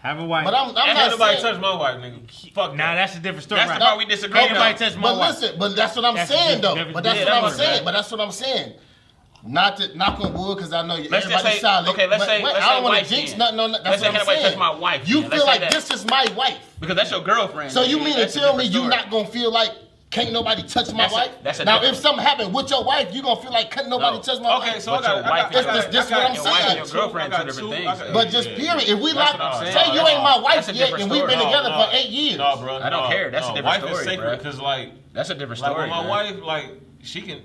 Have a wife. But I'm Ain't not nobody saying. touch my wife, nigga. Fuck Nah, that. that's a different story. That's the right part now. we disagreed Can't nobody on. touch my But wife. listen, but that's what I'm That's saying though. different- But that's yeah, what that I'm was saying. right. But that's what I'm saying. Not to knock on wood, because I know Let's just everybody's say- solid. okay, let's but say- let's I say don't want wife to jinx then. nothing on that. Let's That's say what I'm can't nobody saying. touch my wife You then. feel Let's say like that. this is my wife. Because that's your girlfriend. So you mean to That's a tell me different you story. not gonna feel like can't nobody touch my That's a- wife? that's a now different- if something happened with your wife, you gonna feel like can't nobody No. touch my Okay, wife? so I But got your wife is- this what I'm your wife and saying. your girlfriend I two got different two- things. I got- But just yeah. period. If we That's lock, what I'm say saying. you ain't my wife That's a yet, different and we've been story. together for 8 years. No, bro. I don't care. That's a different wife story, is sacred bro. because like That's a different like story. with my man. wife, like she can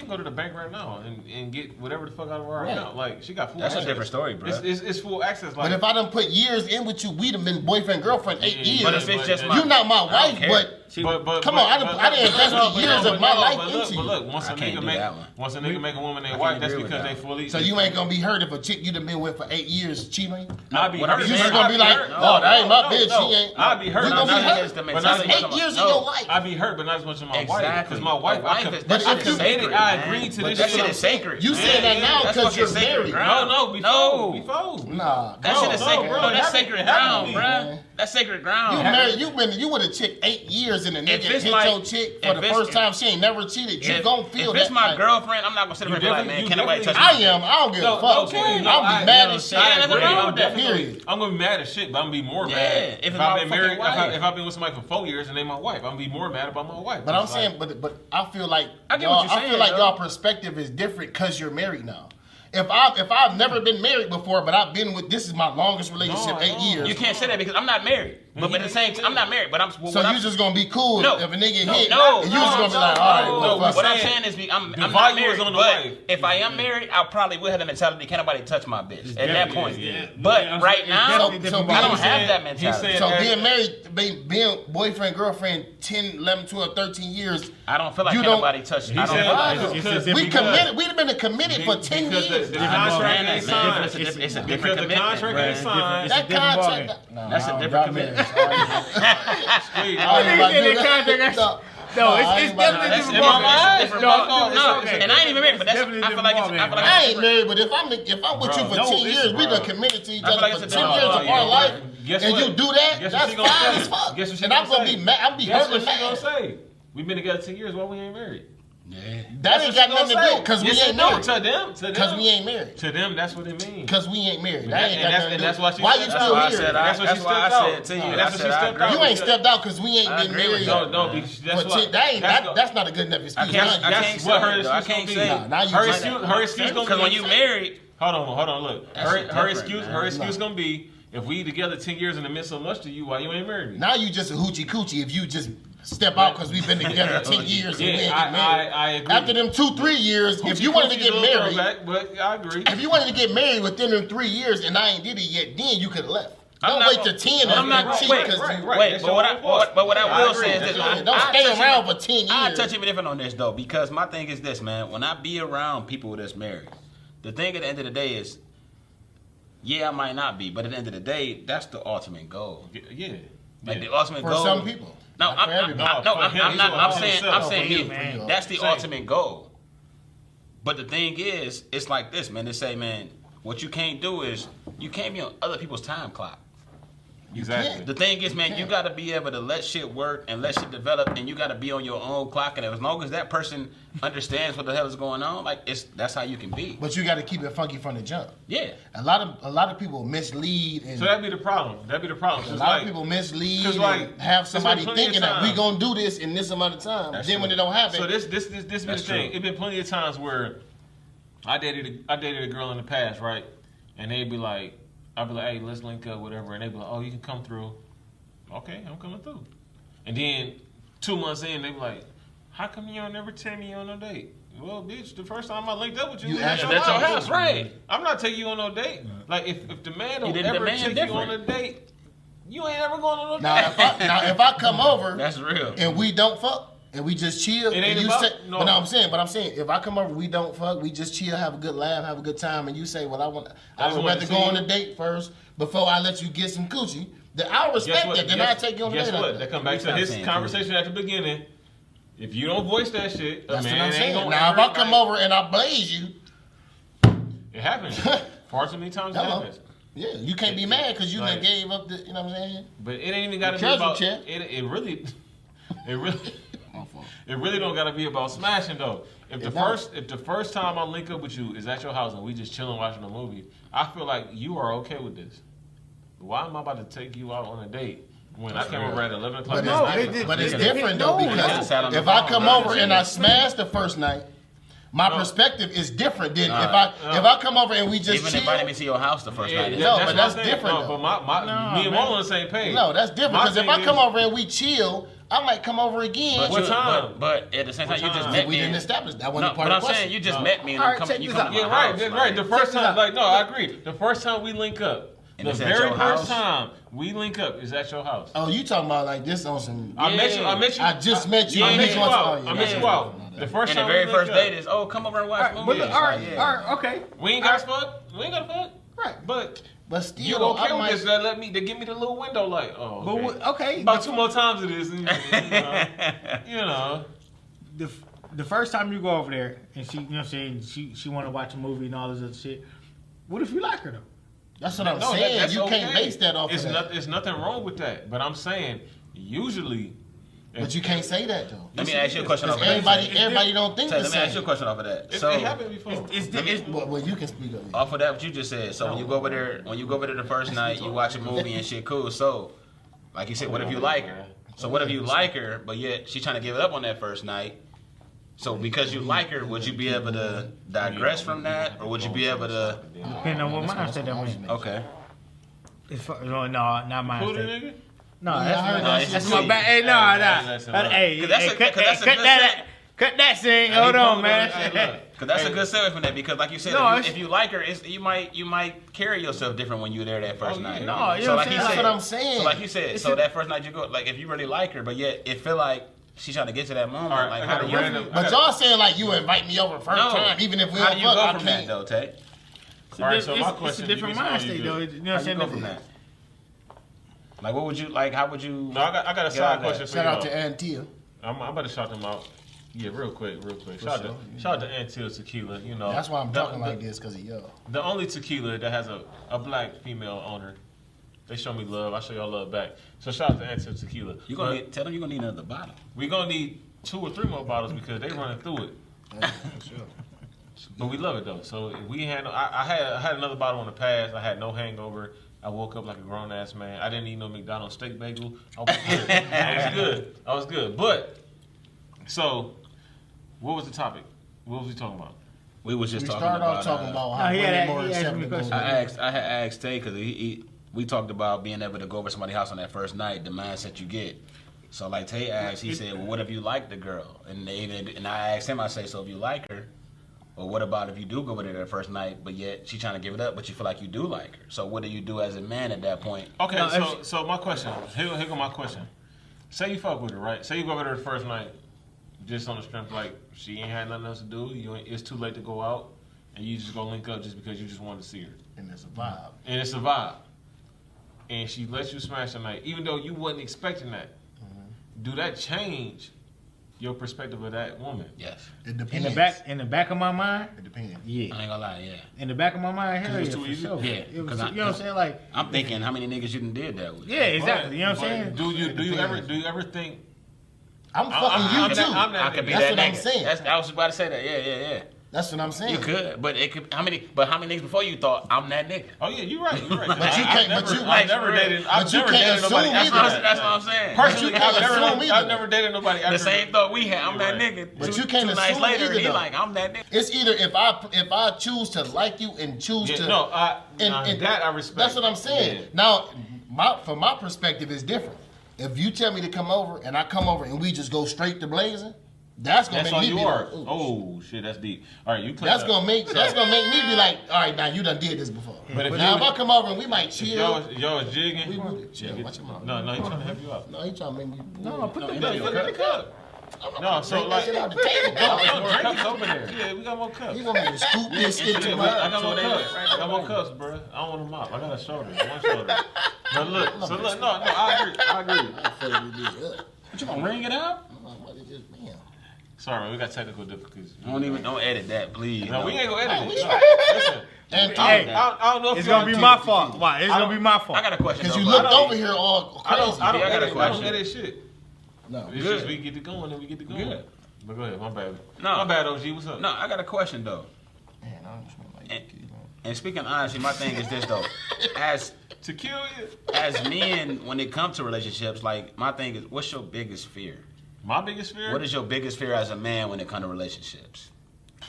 go to the bank right now and get whatever the fuck out of her Right. account. Like she got full That's a access. different story, bro. It's full access. Like But if I done put years in with you, we'd have been boyfriend girlfriend 8 years. But if it's just my, you not my I don't wife, care. but But Come on, I done invested years of my life into But you. look, once I a can't nigga do make that one. a woman their I wife, can't that's agree with because they that. fully. so you ain't gonna be hurt if a chick you done been with for 8 years cheating on you? I'd be What hurt. I'm You saying- just gonna be like, oh, that ain't my bitch. She ain't. I'd be hurt. You gonna be Not- hurt. It's the but That's not- mentality. 8 years No. of your life. I'd be hurt, but not as much as my wife. Exactly. Because my wife, A wife is- that shit I is committed. sacred, I man. agreed to But this That shit. shit is sacred. You saying that now That's because you're fucking sacred married. ground. No, No. before. Nah, That come shit on. is sacred, bro, bro. That's happen- sacred happen ground, to me, bro. man. That's sacred You ground. married, you with a chick 8 years and the nigga If it's hit my- your chick for if the it's- first time. She ain't never cheated. You gon' feel if that. it's my like, girlfriend, I'm not gonna sit there and be like, definitely- man, you can't nobody touch definitely- me. I am. I don't give a No, fuck. okay, no, I'll be I- mad no, as shit. I ain't nothing wrong I'm with that. Period. I'm gonna be mad as shit, but I'm gonna be more Yeah, mad if it's if my I've been married. fucking wife. If I've been with somebody for 4 years and they my wife, I'm gonna be more mad about my wife. But I'm It's saying, like- but I feel like I get y'all, what you're I feel saying, like though. y'all perspective is different because you're married now. If I've never been married before, but I've been with this is my longest relationship, No, 8 years. You can't say that because I'm not married. But at the same time, I'm not married. But I'm. So you just gonna be cool No. if a nigga No, hit, no, and you just gonna be like, all right, no, well, no, fuck What it. I'm saying is, I'm not value married. is on the But way. if I am married, I probably will have the mentality. Can't nobody touch my bitch at that point. yeah. But Yeah, right it's now, definitely So- different so I don't he's have saying- that he's mentality. saying- So as- being married, being boyfriend, girlfriend, 10, 11, 12, 13 years, I don't feel like You can't don't- nobody touch. He I don't said, feel I like know. It's a because- different- we because- committed. We've been committed for 10 because years. the I know, contract man, ain't it's different. signed. It's a Because different the commitment. contract bruh. ain't signed. It's a That different contract. ballgame. No, That's a I don't different got married. Wait, I ain't about to They do said that. they contract- No, No, I it's ain't about to definitely do That's that. different in my ballgame. mind. Different No, ballgame. no, No, okay. and I ain't even married, but that's. I Definitely feel like it's. I different feel like I it's. ain't married, but if I'm with you for No, 10 it's- years, we bro. done committed to each I feel other like for it's 10 a years different of our ballgame. life, Guess and what? you do that, Guess what that's she gonna fine say? as fuck. Guess what she And I'm gonna gonna say? be mad. I'm be Guess hurt what and she gonna mad. say? We've been together 10 years. Why we ain't married? Yeah. That ain't got nothing to do because we Yes, ain't it do. married. To them. Because we ain't married. To them, that's what it means. Because we ain't married. And That ain't got that's- nothing to and do. that's why she Why said you that. still That's why I here? said. That's what she That's why I stepped out. said to you. That's I what she said I stepped agree. out. You ain't stepped out because we ain't I been agree with married. you. No, because that's For what. 10 that's not a good enough excuse. I can't- Now I you- can't That's what say her it, though. I excuse can't gonna say be. it. Now you Her just- excuse gonna Because be. when you married, Hold on, look. That Her shit different, excuse, man. her excuse gonna be if we together 10 years and it meant so much to you, why you ain't married me? Now you just a hoochie coochie if you just step out because we've been together 10 years and we ain't Yeah, get married. I agree. After them 2-3 years, if you wanted to Coochie get is a little married, throwback, but I agree. if you wanted to get married within them 3 years and I ain't did it yet, then you could have left. I'm Don't not wait gonna- till 10 I'm and not cheat gonna- wait, because right, you. right. wait, That's but what your I own fault. but what I I will agree. say is That's this: your own Don't I stay touch you- around for 10 years. I touch even different on this though, because my thing is this, man. When I be around people that's married, the thing at the end of the day is, yeah, I might not be, but at the end of the day, that's the ultimate goal. Yeah. Like the ultimate For goal. some people. No, Not for I'm everybody. not. No, for him, I'm he's not. doing I'm it for saying. himself. I'm No, saying for you, you. for you. That's the Same. ultimate goal. But the thing is, it's like this, man. They say, man, what you can't do is you can't be on other people's time clock. Exactly. The thing is, man, you can't. got to be able to let shit work and let shit develop, and you got to be on your own clock. And as long as that person understands what the hell is going on, like that's how you can be. But you got to keep it funky from the jump. Yeah. A lot of people mislead and So that'd be the problem. That'd be the problem. a It's lot like, of people mislead 'cause, and like, have there's been somebody plenty of thinking that we times. gonna do this in this amount of time. That's Then when true. it don't happen, So this be the That's thing. true. It's been plenty of times where I dated a girl in the past, right? And they'd be like, I'd be like, hey, let's link up, whatever. And they'd be like, oh, you can come through. Okay, I'm coming through. And then 2 months in, they be like, how come you don't never tell me you on no date? Well, bitch, the first time I linked up with you, You was at asked- your That's your house. house, right? I'm not taking you on no date. Like if the man don't didn't ever demand take you on different. a date, you ain't ever going on no now date. if I come over That's real. and we don't fuck and we just chill, It ain't and you about- say, no. but no, I'm saying if I come over, we don't fuck, we just chill, have a good laugh, have a good time, and you say, well, I would want rather to go see on you. a date first before I let you get some coochie. Then I'll respect that. Then I take you on a guess date. what? after They that. come back to Stop his saying conversation at the beginning. If you don't voice that shit, a That's what man I'm ain't saying. gonna Now if ever I come invite- over and I blaze you, it happens. Far too many times it hello. happens. Yeah, you can't be mad because you done Like- gave up the, you know what I'm saying? But it ain't even got to be treasure about check. it. Really, it really don't got to be about smashing though. If the first time I link up with you is at your house and we just chilling watching a movie, I feel like you are okay with this. Why am I about to take you out on a date when I came over at 11 o'clock? But, at it's, night? but it's it- different no, though it because just sat on the if I phone, come right? over and I smash the first night, my perspective is different than if Nah. I come over and we just Even chill. inviting me to your house the first night. No, what but I'm that's saying. different, No, though. but me and man. Wall on the same page. No, that's different My because if thing I come is- over and we chill, I might come over again. What time? But at the same time, What you just time? met we me. didn't and- establish that No, wasn't part but of I'm the question. saying you just No. met me and All right, you check come this to out. my Yeah, right, house. right. like- The first this time, out. like, no, I agree. The first time we link up, And the it's at very your first house? time we link up is at your house. Oh, you talking about like this on some? I met you. I just met you. I I met met you you once- out. oh, yeah. I met you out. The first And the time very we first linked date is, oh, come over and watch All right, movies. but all right, Yeah. all right, okay. We ain't got to fuck. We ain't got to fuck. Right. But But still, you okay I with might, this? They give me the little window, like, oh, But okay. what- okay, About 2 more times of this, and, you know. the first time you go over there and she, you know what I'm saying, she want to watch a movie and all this other shit. What if you like her though? That's what I'm No, saying. that's You can't okay. base that off It's of that. It's nothing wrong with that. But I'm saying, usually. But you can't say that though. Let me ask you a question off of Because that. everybody don't think Tay, the let me ask you a same. question off of that. It So, happened before. It's Well, you can speak up. off of that, what you just said. So when you go over there, the first night, you watch a movie and shit, cool. So, like you said, what if you like her? So what if you like her, but yet she's trying to give it up on that first night? So because you like her, would you be able to digress from that, or would you be able to? Depending on what mindset I'm in. Okay. No, not Who the mindset. nigga? No, Yeah, I heard that's, that that's shit my too. bad. Hey, no. Hey, 'Cause that's a- 'cause that's a good set. cut that scene. Hey, Hold he on, pulled man. Hey, look. Cause that's Hey. a good segue from that. Because like you said, No, if you like her, you might carry yourself different when you're there that first Oh, yeah. night. No, you so know like what he I'm said, saying? That's what I'm saying. So like you said, so that first night you go, like if you really like her, but yet it feel like she's trying to get to that moment. All right, like I how got do a you? random- But y'all saying like you invite me over first No. time, even if we How don't do you fuck, go I from that can't. though, Tay? All right, so my It's question, a different you can mindset, you though. good. You know How what you I'm go saying? from that? Like what would you like? How would you? No, I got a Get out side of question that. for Shout you. out to Antia. I'm about to shout them out. Yeah, real quick. Shout out to Antille Tequila. You know, That's why I'm the- talking the- like this, because of y'all. The only tequila that has a black female owner. They show me love. I show y'all love back. So shout out to Antille Tequila. You gonna tell them you're gonna need another bottle. We gonna need 2 or 3 more bottles because they running through it. But we love it though. So if we had, I had another bottle in the past. I had no hangover. I woke up like a grown ass man. I didn't eat no McDonald's steak bagel. I was good. I was good. But so, what was the topic? What was we talking about? We was just We talking started about. off talking about No, how he women had- more he asked me a acceptable. question. I had asked Tay because we talked about being able to go over somebody's house on that first night, the mindset you get. So like Tay asked, he said, "Well, what if you like the girl?" And I asked him, I say, "So if you like her, or what about if you do go over there that first night, but yet she's trying to give it up, but you feel like you do like her? So what do you do as a man at that point?" Okay, No, so my question. Here go my question. Say you fuck with her, right? Say you go over there the first night, just on the strength like she ain't had nothing else to do. It's too late to go out, and you just go link up just because you just wanted to see her, And it's a vibe. and it's a vibe. And she lets you smash the night, even though you wasn't expecting that. Do that change your perspective of that woman? Yes, It In depends. the back of my mind, It depends. yeah. I ain't gonna lie, yeah. In the back of my mind, hell it was yeah, too for easy? sure. Yeah, It was, 'cause you know what I'm saying? Like, I'm thinking how many niggas you done did that with. yeah, exactly. You know what I'm But saying? Do you ever think? I'm fucking I'm you that- too. I'm that I could be That's that what I'm nigga. saying. I was about to say that. Yeah. That's what I'm saying. You could, but it could. How many niggas before you thought I'm that nigga? Oh yeah, you're right. But you can't- but you- I've never dated. I've but you never can't dated nobody assume after either. that. That's what I'm saying. Personally, But you can't assume I've either. never dated nobody after The same thought we had. I'm that Right. nigga. But two, you can't two nights assume later, either, he though. like, I'm that nigga. It's either if I choose to like you and choose Yeah, to no, and that I respect. That's what I'm saying. Yeah. Now, from my perspective, is different. If you tell me to come over and I come over and we just go straight to blazing, that's gonna That's make all me you be are. like, ooh. Oh shit, that's deep. All right, you. Play That's that. gonna make me be like, all right, now you done did this before. But if now you- if I come over and we might If chill, y'all is jigging. we will chill. Yeah, Watch your mouth. No, he's trying to help you out. No, he trying to make me. No, put the No, you look at the cup. No, so Take that like, shit out the table. no, dog. more cups over there. Yeah, we got more cups. You want me to scoop this Yeah, into I my? got more cups. I got more cups, bro. I don't want them out. I got a shoulder, one shoulder. But look, so look, no, I agree. What you gonna ring it out? Sorry, man, we got technical difficulties. Don't edit that, please. No, we ain't gonna edit we it. not. No, listen, And Hey, I don't know if it's y'all gonna be do- my fault. Why? It's gonna be my fault. I got a question. because though, you but looked over here all I crazy. don't Yeah, I got a edit. I don't question. edit shit. No, It's Good. just we get it going and we get it going. Good. But go ahead, my bad. No. My bad, OG. What's up? No, I got a question though. man, I don't smell like And, you. and speaking honestly, my thing is this though. To kill you? As men, when it comes to relationships, like my thing is, what's your biggest fear? My biggest fear? What is your biggest fear as a man when it comes to relationships?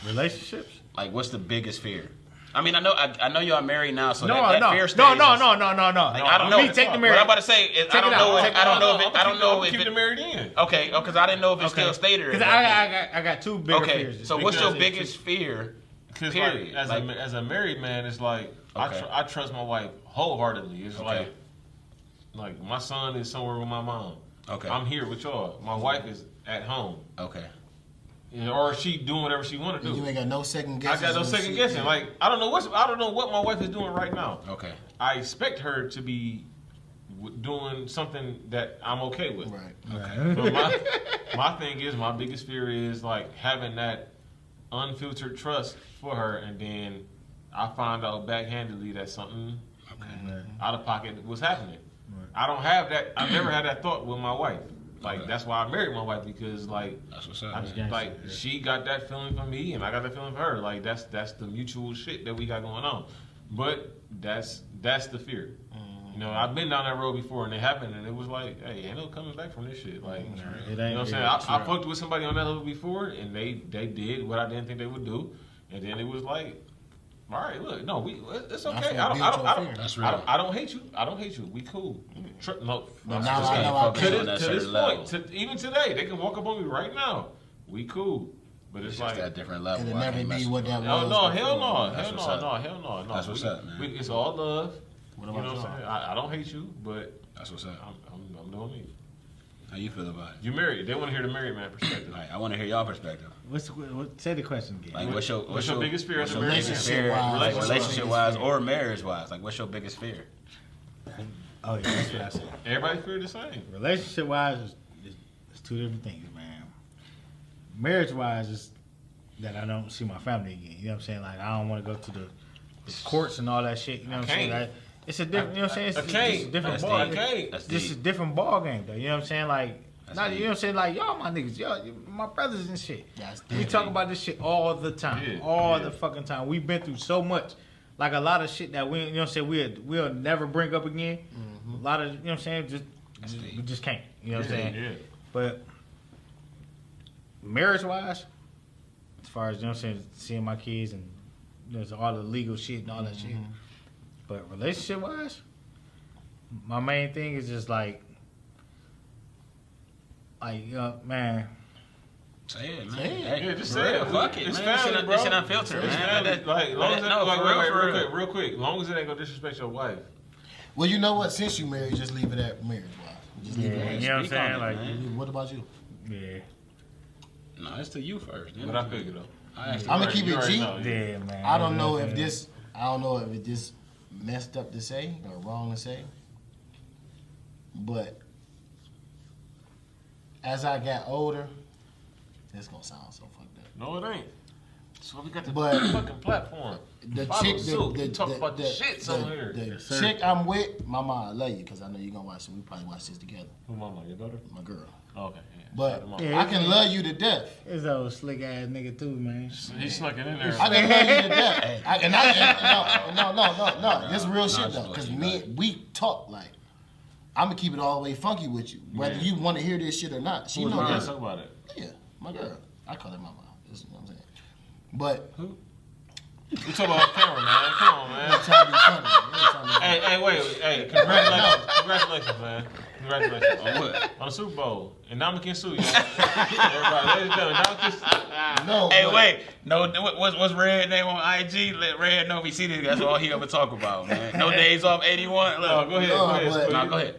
Relationships? Like, what's the biggest fear? I mean, I know y'all married now, so No, that no, fear stage no, is- no. Like, I don't know. Me, take the marriage. What I'm about to say is, I don't it know. out. If, I don't know if it, I don't know if keep it. the married in. Okay, because I didn't know if it still stayed there. Because I got two bigger Okay, fears. so what's your Because biggest fear? Because Period. like, as a married man, it's like Okay. I trust my wife wholeheartedly. It's Okay. like my son is somewhere with my mom. Okay. I'm here with y'all. My wife is at home. Okay. Or she doing whatever she want to do. You ain't got no second I guesses. got no on second shit. guessing. Like I don't know what my wife is doing right now. Okay. I expect her to be doing something that I'm okay with. Right. But my thing is, my biggest fear is like having that unfiltered trust for her, and then I find out backhandedly that something out of pocket was happening. I don't have that. I've never had that thought with my wife. Like Okay. that's why I married my wife, because like That's what's up. I, gangster, like yeah. she got that feeling for me, and I got that feeling for her. Like that's the mutual shit that we got going on. But that's the fear. You know, I've been down that road before, and it happened, and it was like, hey, ain't no coming back from this shit. Like, It you know ain't. what I'm saying? I fucked with somebody on that level before, and they did what I didn't think they would do, and then it was like, all right, look, no, it's okay. That's what That's real. I don't hate you. I don't hate you. We cool. No, But I'm now just I saying, know I to can't. this, On that to this certain level. point, even today, they can walk up on me right now. We cool, but it's It's like. just that different level. It'll I never can't be mess what with that it. No, was. no, before. hell no, That's hell what's no, up. no, hell no, no. That's what's up, man. It's all love. What You know about what I'm y'all? saying? I don't hate you, but That's what's up. I'm doing me. How you feel about it? You married. They want to hear the married man perspective. Like, I want to hear y'all perspective. Say the question again. Like, what's your biggest fear as a what's your married biggest man? fear, Relationship-wise, relationship-wise, or marriage-wise? Like, what's your biggest fear? Oh yeah, that's what I said. Everybody fear the same. Relationship wise, it's two different things, man. Marriage wise, is that I don't see my family again. You know what I'm saying? Like I don't want to go to the courts and all that shit. You know what I'm saying? can't. Like, it's a different. You know what I'm saying? It's a different That's ball. deep. Okay. That's This is deep. a different ball game, though. You know what I'm saying? Like, That's not, deep. you know what I'm saying? Like, y'all my niggas, y'all my brothers and shit. That's We deep. talk about this shit all the time, Yeah, all yeah. the fucking time. We've been through so much, like a lot of shit that we, you know what I'm saying? We'll never bring up again. A lot of, you know what I'm saying? deep. We just can't. You know what I'm saying? Yeah. But marriage wise, as far as you know what I'm saying, seeing my kids and there's all the legal shit and all that shit. But relationship wise, my main thing is just like man, Say it, man. Say it. Hey, Yeah, just for say real, it. Fuck it, It's man. family, This bro. shit unfiltered, It's man. family. Let that- Like, long as it, no, like, for real, wait, for real. real quick. Long as it ain't gonna disrespect your wife. Well, you know what? Since you married, just leave it at marriage wise. Just leave yeah, it you know what I'm Speak on saying? it, Like, man. What about you? yeah, No, it's to you first. But I figured though. I'ma keep You it already G. know, yeah. yeah, man. I don't know if Yeah. this. I don't know if it just messed up to say or wrong to say. But as I got older, this gonna sound so fucked up. No, it ain't. That's why we got the But- fucking platform. The Follow chick, suit. the We talk about the shits on here. The sir. chick I'm with, Mama, I love you because I know you're gonna watch. So we probably watch this together. Who mama? Your daughter? My girl, Oh, okay. Yeah. but Mama. Yeah. I can love you to death. It's old slick ass nigga too, man. He snuck it in there. I can love you to death. No. This real shit just though, because fucking me, like- we talk like. I'm gonna keep it all the way funky with you, whether you want to hear this shit or not. She Who's know mama? that. Talk about it. Yeah, my girl. I call her Mama. This is what I'm saying. But We talk about camera, man. Come on, man. I'm trying to be funny. I'm trying to be funny. Hey, wait. Hey, congratulations. Congratulations, man. Congratulations. On what? On the Super Bowl. And Ndamukong Suh, y'all. Everybody, ladies and gentlemen, Ndamukong No, Hey, but- wait. No, what's Red name on IG? Let Red know if he see this. That's all he ever talk about, man. No days off 81. No, Look. go ahead. No, Go ahead. but- No, go ahead.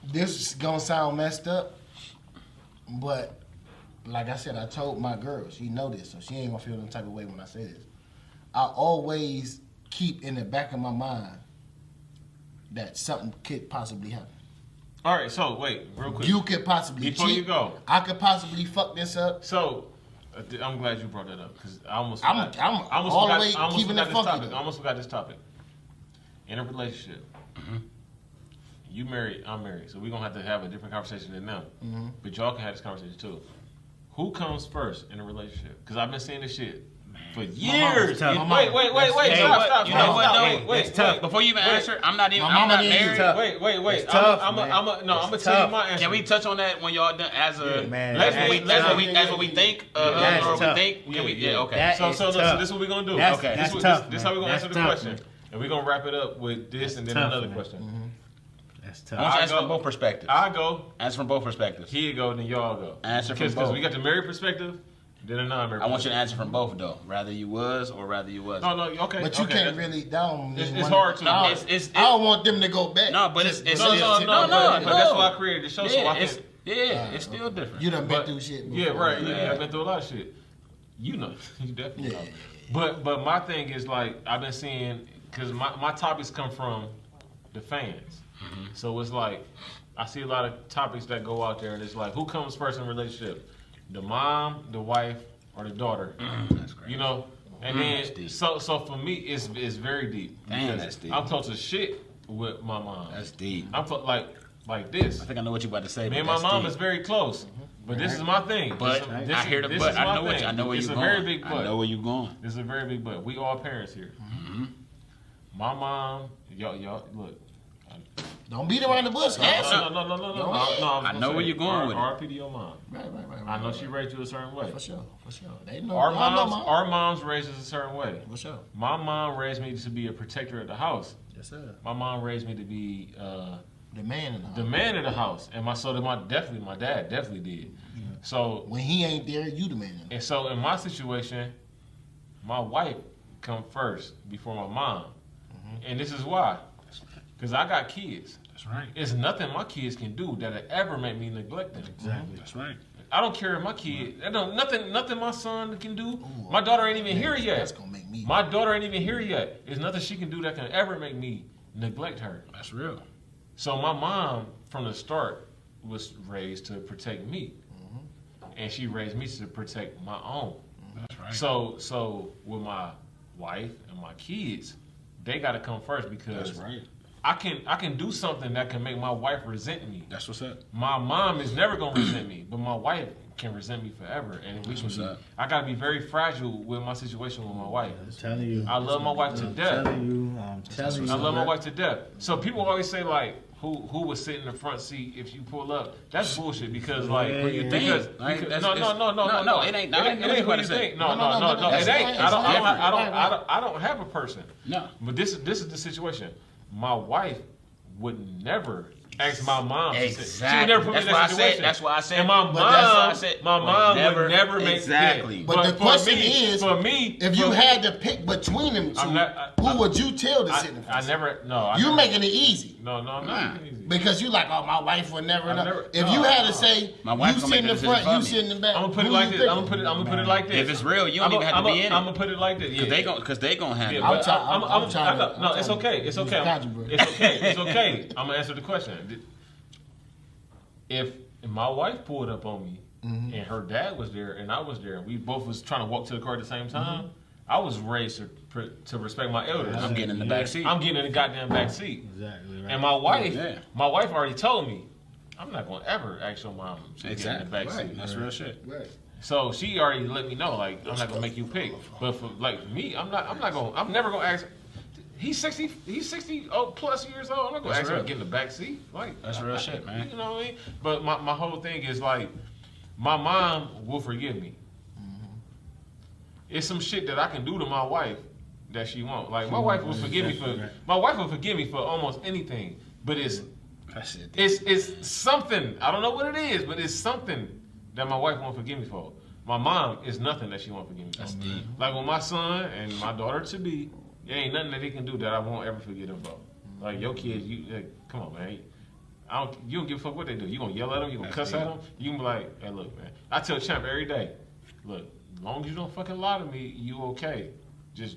This is gonna sound messed up, but like I said, I told my girl, she know this, so she ain't gonna feel no type of way when I say this. I always keep in the back of my mind that something could possibly happen. All right, so wait, real quick. You could possibly Before cheat. you go. I could possibly fuck this up. So, I'm glad you brought that up because I almost I'm forgot. I almost all the forgot- way I almost keeping forgot it this funky, topic. though. I almost forgot this topic. In a relationship, you married, I'm married, so we're gonna have to have a different conversation than them. But y'all can have this conversation too. Who comes first in a relationship? Because I've been saying this shit for years. tough. Wait, Hey, stop. You know what, though? Wait, It's tough. Before you even Wait. answer, I'm not My mama not didn't married. tough. Wait. It's tough, I'm man. gonna It's tell you tough. my answer. Can we touch on that when y'all done as a man, as that's what we tough. as what we think That's or we tough. think? Can we? Yeah, okay. That So is this tough. is what we're gonna do. That's- Okay, that's this tough, this how we're gonna man. answer the That's tough, question, man. and we're gonna wrap it up with this and then tough, another man. question. That's I want tough. you to answer I from go- both perspectives. I go. Answer from both perspectives. He go, then y'all go. Answer from Because both. we got the married perspective, then a non-married. I want you to perspective. answer from both though. Rather you was or rather you wasn't. No, okay. But you okay, can't that's- really down. It's hard to. I It's- don't want them to go back. No, but it's No, no, but that's why I created the show. So I it's can. it's still different. You done been But- through shit. Yeah, before. right. Yeah, I've been through a lot of shit. You know, you definitely know. But my thing is like I've been seeing because my topics come from the fans, so it's like I see a lot of topics that go out there, and it's like who comes first in a relationship, the mom, the wife, or the daughter? That's great. You know, and That's then deep. so for me it's very deep. Damn, because that's deep. I'm close as shit with my mom. That's deep. I'm like this. I think I know what you about to say. Me and but my that's mom deep. is very close, but this is my thing. But this I hear the this but. is I my know what thing. I know where It's you're a going. very big I but. know where you're going. This is a very big but. We all parents here. My mom, y'all look. Don't beat around the bush. Answer. No. I know where you're going with it. RP to your mom. Right. I know she raised you a certain way. For sure. They know. Our y'all know moms, mom. our moms raised us a certain way. For sure. My mom raised me to be a protector of the house. Yes, sir. My mom raised me to be The man in the house. the man of the house, and my dad definitely did. So When he ain't there, you the man in the house. and so in my situation, my wife come first before my mom, and this is why, because I got kids. That's right. It's nothing my kids can do that'll ever make me neglect them. Exactly. That's right. I don't care if my kid. Nothing my son can do. My daughter ain't even here yet. That's gonna make me. My daughter ain't even here yet. There's nothing she can do that can ever make me neglect her. That's real. So my mom, from the start, was raised to protect me, and she raised me to protect my own. That's right. So with my wife and my kids, they got to come first because That's right. I can do something that can make my wife resent me. That's what's up. My mom is never gonna resent me, but my wife can resent me forever, and we can what's be, up. I gotta be very fragile with my situation with my wife. I'm telling you. I love my wife to I'm death. telling you. I love my wife to death. So people always say like, who would sit in the front seat if you pull up? That's bullshit because like, Yeah, yeah. because Like, because- that's- no, it ain't. it ain't who what you it think. is. No, No, it ain't. it's I don't have a person. No. But this is the situation. My wife would never ask my mom. To sit. She would never put me in that situation. That's why I said. And my but that's why I mom, said, my mom would never make exactly. yeah. But the for question me, is, for me, If you for- had to pick between them two, who would you tell to sit in front? I never. No, I You never, making it easy No, I'm not making it easy. because you like, oh, my wife would never I know. never- If no, you had no. to say, My wife you gonna sit in make the the front, decision you for sit in me. the back. I'm gonna put it who like you this. picking? I'm gonna put it like this. If it's real, you don't even have to be in I'm it. gonna put it like this. Yeah. Because they gonna have Yeah, it. but I'm trying to- no, it's okay. It's okay. It's okay. It's okay. I'm gonna answer the question. If my wife pulled up on me and her dad was there and I was there and we both was trying to walk to the car at the same time, I was raised to respect my elders. I'm getting in the back seat. I'm getting in the goddamn back seat. Exactly right. And my wife, Yeah. my wife already told me, I'm not gonna ever ask your mom to get in Exactly. the back seat. Right. That's real shit. Right. So she already let me know, like, I'm not gonna make you pick. But for like me, I'm never gonna ask. He's 60 plus years old. I'm not gonna That's ask him real. to get in the back seat. Like, That's real shit, man. You know what I mean? But my whole thing is like, my mom will forgive me. It's some shit that I can do to my wife that she won't. Like my wife will forgive me for almost anything. But it's That's it. it's something. I don't know what it is, but it's something that my wife won't forgive me for. My mom is nothing that she won't forgive me for. That's deep. Like with my son and my daughter to be, there ain't nothing that they can do that I won't ever forgive them for. Like your kids, come on, man. You don't give a fuck what they do. You gonna yell at them? You gonna cuss at them? You gonna be like, hey, look, man. I tell Champ every day, look, as long as you don't fucking lie to me, you okay. Just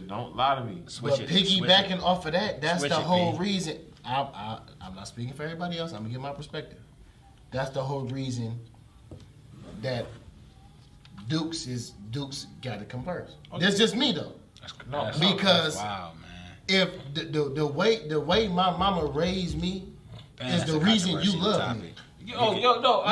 don't lie to me. But piggybacking off of that, that's Switch the it, whole P. reason. I'm not speaking for everybody else. I'm gonna give my perspective. That's the whole reason that Dukes got to come first. That's just me though. No, Because wow, man. if the way my mama raised me Man, is that's the a reason you controversial love topic. me. no,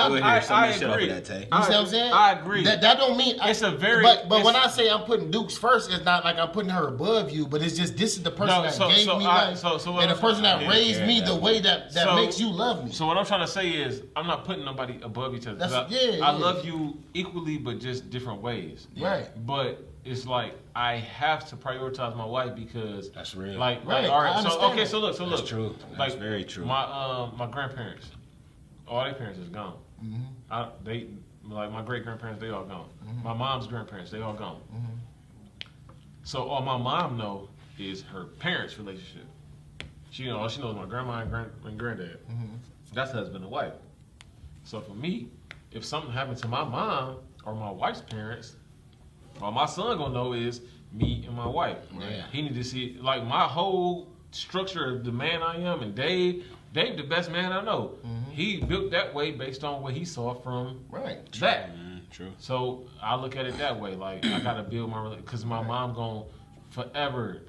We'll hear I so much shit agree. over that, Tay. You see what I'm saying? I agree. That don't mean It's a very- But when it's- I say I'm putting Dukes first, it's not like I'm putting her above you. But it's just this is the person that gave me life, and the person that raised me the way that makes you love me. So what I'm trying to say is, I'm not putting nobody above each other. I love you equally, but just different ways. Right. But it's like I have to prioritize my wife because That's real. Like, Right, all I right. understand So look. That's true. That's Like very true. My grandparents, all their parents is gone. Like my great grandparents, they all gone. My mom's grandparents, they all gone. So all my mom know is her parents' relationship. She knows my grandma and granddad. That's husband and wife. So for me, if something happened to my mom or my wife's parents, all my son gonna know is me and my wife. Yeah. He need to see like my whole structure of the man I am, and Dave the best man I know. He built that way based on what he saw from Right. that. True. So I look at it that way. Like I gotta build my relationship because my mom gonna forever.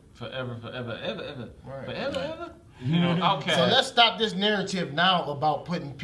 You know, okay. So let's stop this narrative now about putting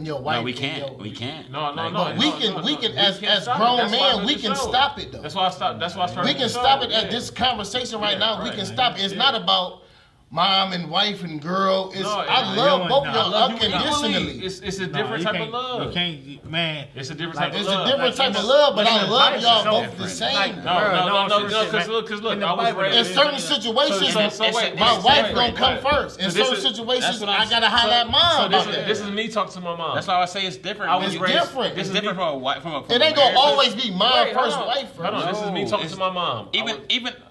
your wife. No, we in can't. your- We can't. No. But we can as stop it. grown That's why I men, do we the can show. stop it though. That's why I stopped. That's why I started. We can the stop show. it at this conversation right Yeah, now. We right. can stop it. It's Yeah. not about mom and wife and girl. It's, No, I no, love you both don't- of no, I y'all love you unconditionally. equally. It's a No, different you type of can't- love. You can't, man. It's a different Like, type It's of a love. different Like, type of love, but I in the love Bible, y'all so both the different. same. Like, No, bro, no, seriously, because man. look, In the I was Bible, raised. In certain situations, wait, my this- wife wait, gonna come wait. first. In So this certain is- situations, that's what I I'm- gotta holler at mom about that. This is me talking to my mom. That's why I say it's different. I was It's raised- different. It's This is different me- from a wife. From a. It ain't gonna marriage. always be my Wait, first hold on. wife. Hold on, this is me No, talking it's- to my mom.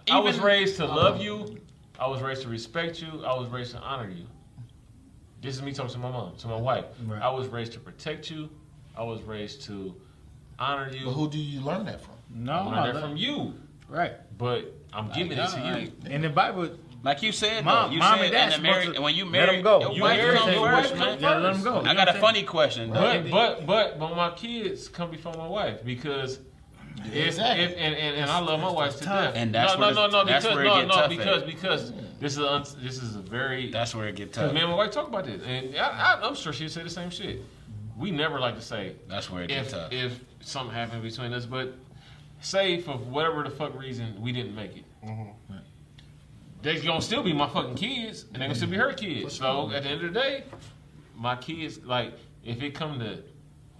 I was raised to love you. I was raised to respect you. I was raised to honor you. This is me talking to my mom, to my wife. Right. I was raised to protect you. I was raised to honor you. But who do you learn that from? No, I learned that from you, right. but I'm giving it to you. Like, In the Bible, like you said, Mom- though, you mom said and dad in the supposed marriage, to when you let marry, them go. your You wife marry comes them, your first, wife man. comes yeah, let them go. I got a funny question. though. But my kids come before my wife because Exactly. and I love my wife to death. And that's no, where because it get tough at. because this is a very That's where it get because tough. me and my wife talk about this, and I'm sure she'd say the same shit. We never like to say That's where it get tough. if something happened between us, but say for whatever the fuck reason we didn't make it. They gonna still be my fucking kids, and they gonna still be her kids. So at the end of the day, my kids, like, if it come to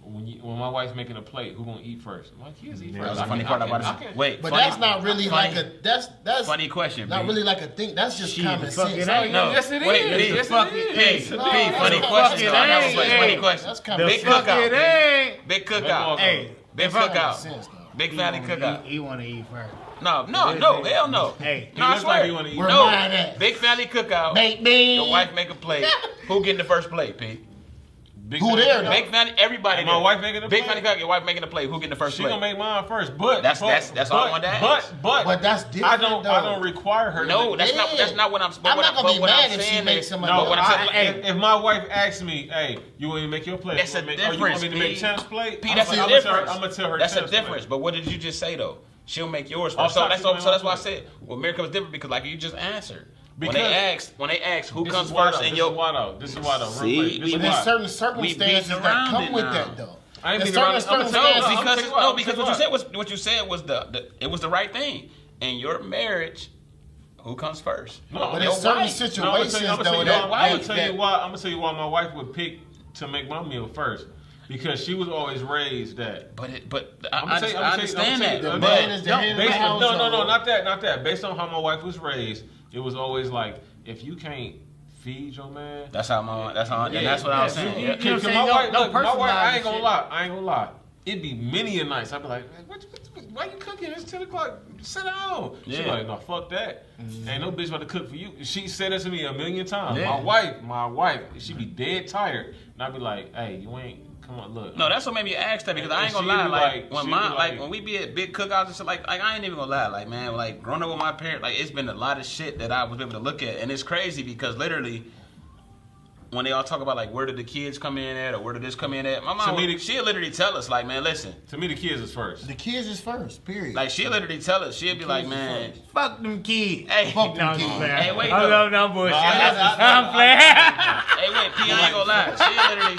when my wife's making a plate, who gonna eat first? My kids eat That's first. the funny part about it. Wait, But funny- that's not really funny- like a that's funny question. not B. really like a thing. That's just Shit, common fuck sense. it ain't. No, Yes, it wait, is. B. Yes, Fuck it it. is. Hey, B, No, funny that's question. fucking I got ain't. one. Hey. Funny question. That's common Big sense. fuck it cookout. ain't. Big That's cookout. Hey, Big Common cookout. sense, though. Big family cookout. He want to eat first. No, hell no. Hey, no, I looks like swear. he wanna eat. Where No, mine at? big family cookout. Make me. Your wife make a plate. Who getting the first plate, Pete? Big Who family there, cookout. though? Big family, everybody. And my there. wife making a big plate? family cookout. Your wife making a plate. Who getting the first She plate? gonna make mine first, but That's all I wanted to ask. But that's different. I don't require her. No, to that's Yeah. not what I'm. But I'm what not gonna be what mad I'm if she saying makes is- some No, of what I'm saying- if my wife asks me, "Hey, you want me to make your plate? That's a Or you want difference, me to make Pete. Champ's plate?" Pete, I'm that's a gonna difference. I'm gonna tell her. That's a Champ's difference. plate. But what did you just say though? She'll make yours Oh, first. So stop that's keeping why I my said. Well, America was different because like you just answered. Because- when they ask who This comes is why first though, in this your is why though. This is why though. Real See, quick. This we- is But why. there's certain We circumstances beating that around come it with now. that though. I ain't There's beating around certain it. I'm No, gonna tell you circumstances. why. because I'm no, gonna because tell what you you why. said was what you said was it was the right thing. In your marriage, who comes first? No, But your there's certain wife. situations I'm though gonna tell that you why. I'm gonna tell you why my wife would pick to make my meal first because she was always raised that. But I'm I gonna tell you- I understand I'm gonna that. tell you- The But man is the head of the Based on, no, household. not that. Based on how my wife was raised, it was always like, if you can't feed your man, that's how and that's what I was saying. You- Yeah. you know what I'm Cause saying? my wife, No look, my wife, I personalized ain't gonna shit. lie, It'd be many a nights. I'd be like, man, why you cooking? It's 10 o'clock. Sit down. She Yeah. like, no, fuck that. Ain't no bitch about to cook for you. She said that to me a million times. Yeah. My wife, she be dead tired. And I'd be like, hey, you ain't, come on, look. No, that's what made me ask that because I ain't gonna She'd lie. be Like when she'd my be like when we be at big cookouts and shit, like I ain't even gonna lie. Like man, like growing up with my parents, like it's been a lot of shit that I was able to look at, and it's crazy because literally. When they all talk about like where did the kids come in at or where did this come in at, my mom she'll literally tell us like, man, listen, To me, the kids is first. The kids is first, period. like she'll literally tell us, she'll be like, man, Fuck them kids. hey, Fuck them No, kids. I'm playing. Hey, wait, I no. love no bullshit. I- I'm playing. hey, wait, P, I ain't gonna lie.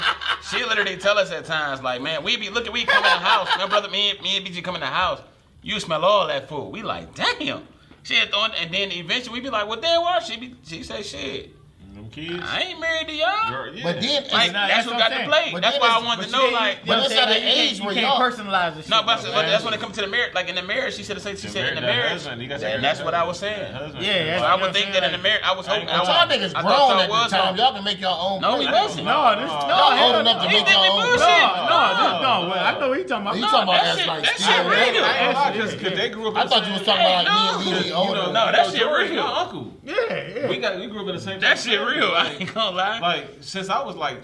She literally tell us at times like, man, we come in the house, my brother, me and BG come in the house, you smell all that food. We like, damn. She had thrown, and then eventually we be like, well, damn, why she say shit. Them kids. I ain't married to y'all. Girl, yeah. But then, Like, Nah, that's that's who what got I'm the saying. plate. But That's then why I it's- wanted to but know, you like, ain't- But it's at an age you where can't y'all- personalize the shit. no, but though, that's man. when it comes to the marriage. Like in the marriage, she said in the The marriage, husband, you gotta say and that's what I was saying. Husband. Yeah, yeah. So I would think that in the marriage, I was hoping. But y'all niggas I thought grown y'all at was the time. hoping. Y'all can make your own. No, plate. he wasn't. No, this No, no, Y'all hell old enough to no. make your own. bullshit. plate. I know what you talking about. You No, talking about that as shit- like that still shit real? real. I ain't gonna lie, because they grew up in I the thought same- you was talking about like me and Lee older. No, that shit George, real. my uncle. Yeah. We grew up in the same. That shit real. I ain't gonna lie. Like since I was like,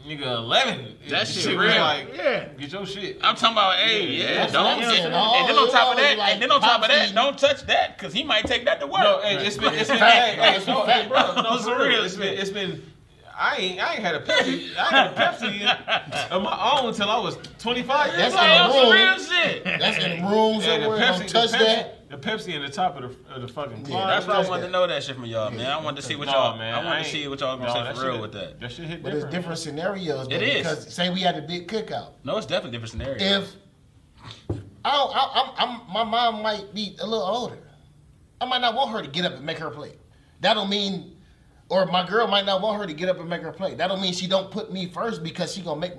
nigga, 11. That shit was real. Like, Yeah. get your shit. I'm talking about, hey, yeah, That's don't. what I'm saying. And then on top of that, Like, and then on top of that, Popsy- don't touch that because he might take that to work. No, hey, it's been, Fact. hey, That's no, a fact. hey, bro, no, It's for real real. shit. It's been. I ain't had a Pepsi. I ain't had a Pepsi of my own until I was 25 years That's old. in That the was room. real shit. That's in the room Yeah, somewhere. Don't touch that. The Pepsi in the top of the fucking closet. That's why I touch wanted that. to know that shit from y'all, man. I wanted to see what No, y'all, man, I wanted ain't- to see what y'all gonna no, say that for real shit- with that. That shit hit But it's different. different scenarios. Though, It is. Because say we had a big cookout. No, it's definitely different scenario. If my mom might be a little older, I might not want her to get up and make her plate. That don't mean, or my girl might not want her to get up and make her plate. That don't mean she don't put me first because she gonna make,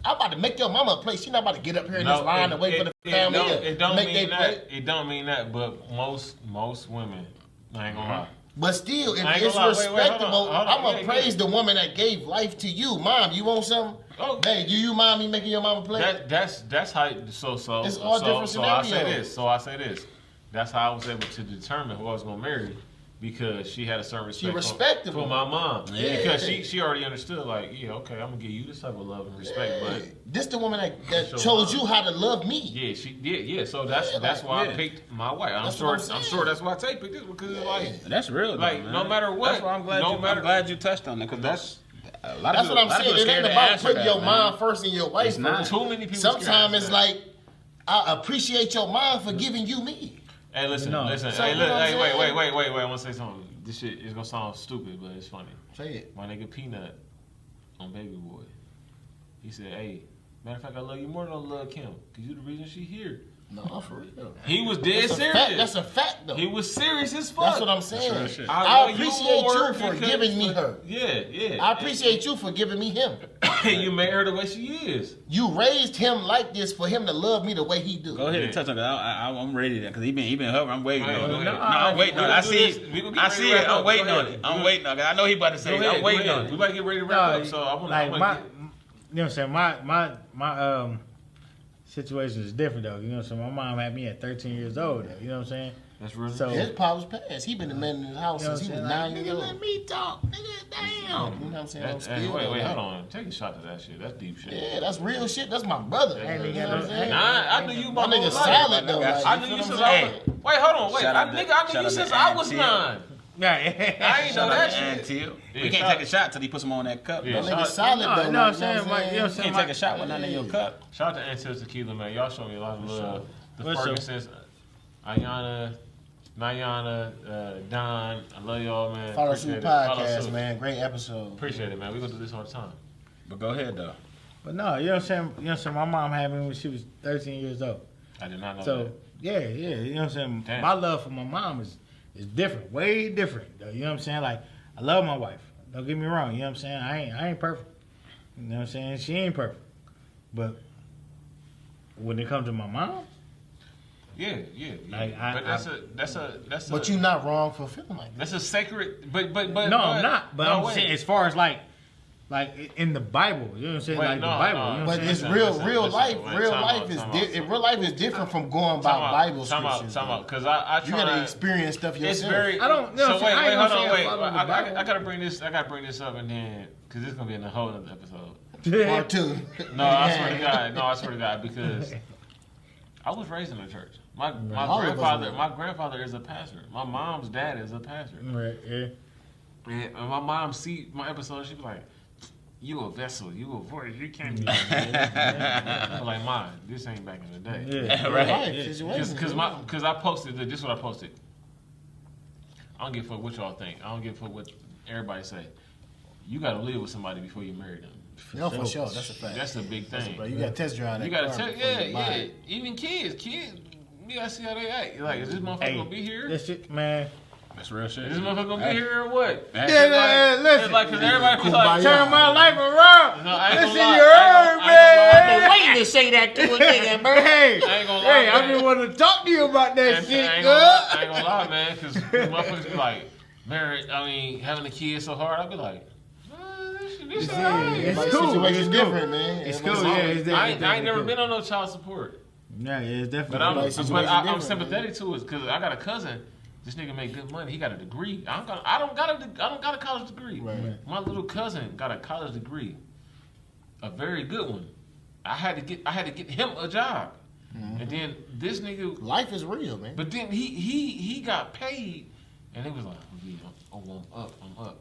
I'm about to make your mama a plate. She not about to get up here in this line and wait for the family to make their plate. It don't mean that, but most women, I ain't gonna lie. But still, if I ain't it's gonna lie. Wait, respectable, hold on. I'm gonna Yeah, praise the woman that gave life to you. Mom, you want something? Oh. Hey, do you mind me making your mama plate? That's how. So It's all different So I say scenarios. this. That's how I was able to determine who I was gonna marry. Because she had a certain respect respectable. for my mom. Yeah. Because she already understood, like, yeah, okay, I'm gonna give you this type of love and respect, but This the woman that Show chose mom. you how to love me. yeah, she did, yeah. So that's like, why yeah. I picked my wife. I'm That's sure what I'm saying. that's why Tay picked this because it's like That's real, though, Like, man. no matter what, That's why I'm glad. I'm glad you touched on that because that's a lot That's of what people, I'm saying. It ain't about putting your mom first and your wife It's not. first. too many people. Sometimes it's that. like, I appreciate your mom for giving you me. Hey, listen. No. Hey, So, look, you know what hey, I'm wait. saying? I want to say something. This shit is gonna sound stupid, but it's funny. Say it. My nigga Peanut on Baby Boy, he said, "Hey, matter of fact, I love you more than I love Kim, cause you the reason she here." No, for real. He was dead That's a serious. fact. That's a fact, though. He was serious as fuck. That's what I'm real saying. shit. I love appreciate more you for because- giving me her. Yeah. I appreciate you for giving me him. You made her the way she is. You raised him like this for him to love me the way he do. Go ahead Yeah. and touch on that. I'm ready because he been hovering. I'm waiting Go ahead, on go it. ahead. No, I'm waiting We on it. gonna I do see this. it. We gonna get I ready see to it. wrap I'm up. waiting Go on ahead. it. I'm waiting on it. I know he about to say it. I'm waiting on We it. about to get ready to No, wrap up. So I want like to my, you know what I'm saying? My situation is different though. You know what I'm saying? My mom had me at 13 years old. Though, you know what I'm saying? That's real. So His pops passed. He been the man in his house You know since he what was I'm saying? 9 years old. Let me talk, nigga. Damn. You know what I'm saying? I'm still wait, like- hold on. Take a shot to that shit. That's deep shit. Yeah, that's real shit. That's my brother. Hey, You nigga, know what I'm hey, saying? Nah, I knew you My my nigga whole life. solid though. I Like, I you knew feel you what since I'm I saying? was. Wait, hold on. Wait, Shout out nigga, to- I knew shout you out since to I was Ann 9. Yeah. I ain't know Shout that out to Aunt shit. Till. Yeah, We can't shout- take a shot till he puts them on that cup. Yeah, That bro. nigga solid No, though. you know what I'm like, saying? you know what I'm You know what I'm You saying? can't take a shot with nothing in your cup. Shout out to Antilles Tequila, man. Y'all show me a lot of love. The What's up? Fergusons, Ayana, Nayana, Don. I love y'all, man. Follow Appreciate Suit it. Follow Podcast, Suit. man. Great episode. Appreciate it, man. We gonna do this all the time. But go ahead though. But no, you know what I'm saying? You know what I'm saying? My mom had me when she was 13 years old. I did not know So that. yeah, you know what I'm saying. Damn. My love for my mom is different, way different. Though, you know what I'm saying? Like I love my wife. Don't get me wrong. You know what I'm saying? I ain't perfect. You know what I'm saying? She ain't perfect. But when it comes to my mom, Yeah. Like, but that's a. But you not wrong for feeling like that. That's a sacred. But no, I'm not. But no, I'm wait. saying as far as like in the Bible, you know what I'm saying? Wait, like no, the Bible. no. You know what But I'm it's saying? real, listen, real listen, life. wait, Real time life out, is time out. real life is different from going by Bible scriptures. Time out, though. because I You gotta try. experience stuff yourself. It's very. I don't- no, So see, wait, I ain't hold gonna on, say wait. I follow the I Bible. gotta bring this. I gotta bring this up, and then because this is gonna be in a whole other episode. Part two. No, I swear to God. No, I swear to God, because I was raised in the church. My All of us were. my grandfather is a pastor. My mom's dad is a pastor. Right, yeah. And my mom see my episode, she be like, "You a vessel, you a voice, you can't be." I'm like, "Mom, this ain't back in the day." Yeah, Real Right. life Yeah. situations. Because I posted this is what I posted. I don't give a fuck what y'all think. I don't give a fuck what everybody say. You gotta live with somebody before you marry them. No, for sure. That's a fact. That's a big thing. But you gotta test drive that. You gotta car tell, before you buy yeah. it. Even kids, you gotta see how they act. Like, is this motherfucker Hey, gonna be here? that shit, man. That's real shit. Is this motherfucker gonna be here or what? Hey. Yeah, listen. It's like, cause everybody be Kumbaya. like, Turn my life around. No, I ain't Listen, gonna lie. you heard, I ain't man. Waiting to say that to a nigga, bro. Hey, I ain't gonna lie, hey, I've man. been wanting to talk to you about that I shit, ain't girl. gonna lie, man, because motherfuckers be like, having a kid so hard. I'd be like, this shit alright. It's Everybody's cool. situation's It's cool. different, man. It's Everybody's cool, yeah. different. It's I ain't never cool. been on no child support. Yeah, it's definitely. But I'm Everybody's situation I'm different, sympathetic to it because I got a cousin. This nigga make good money. He got a degree. I don't got a college degree. Right. My little cousin got a college degree, a very good one. I had to get him a job, and then this nigga. Life is real, man. But then he got paid, and it was like, oh, I'm up.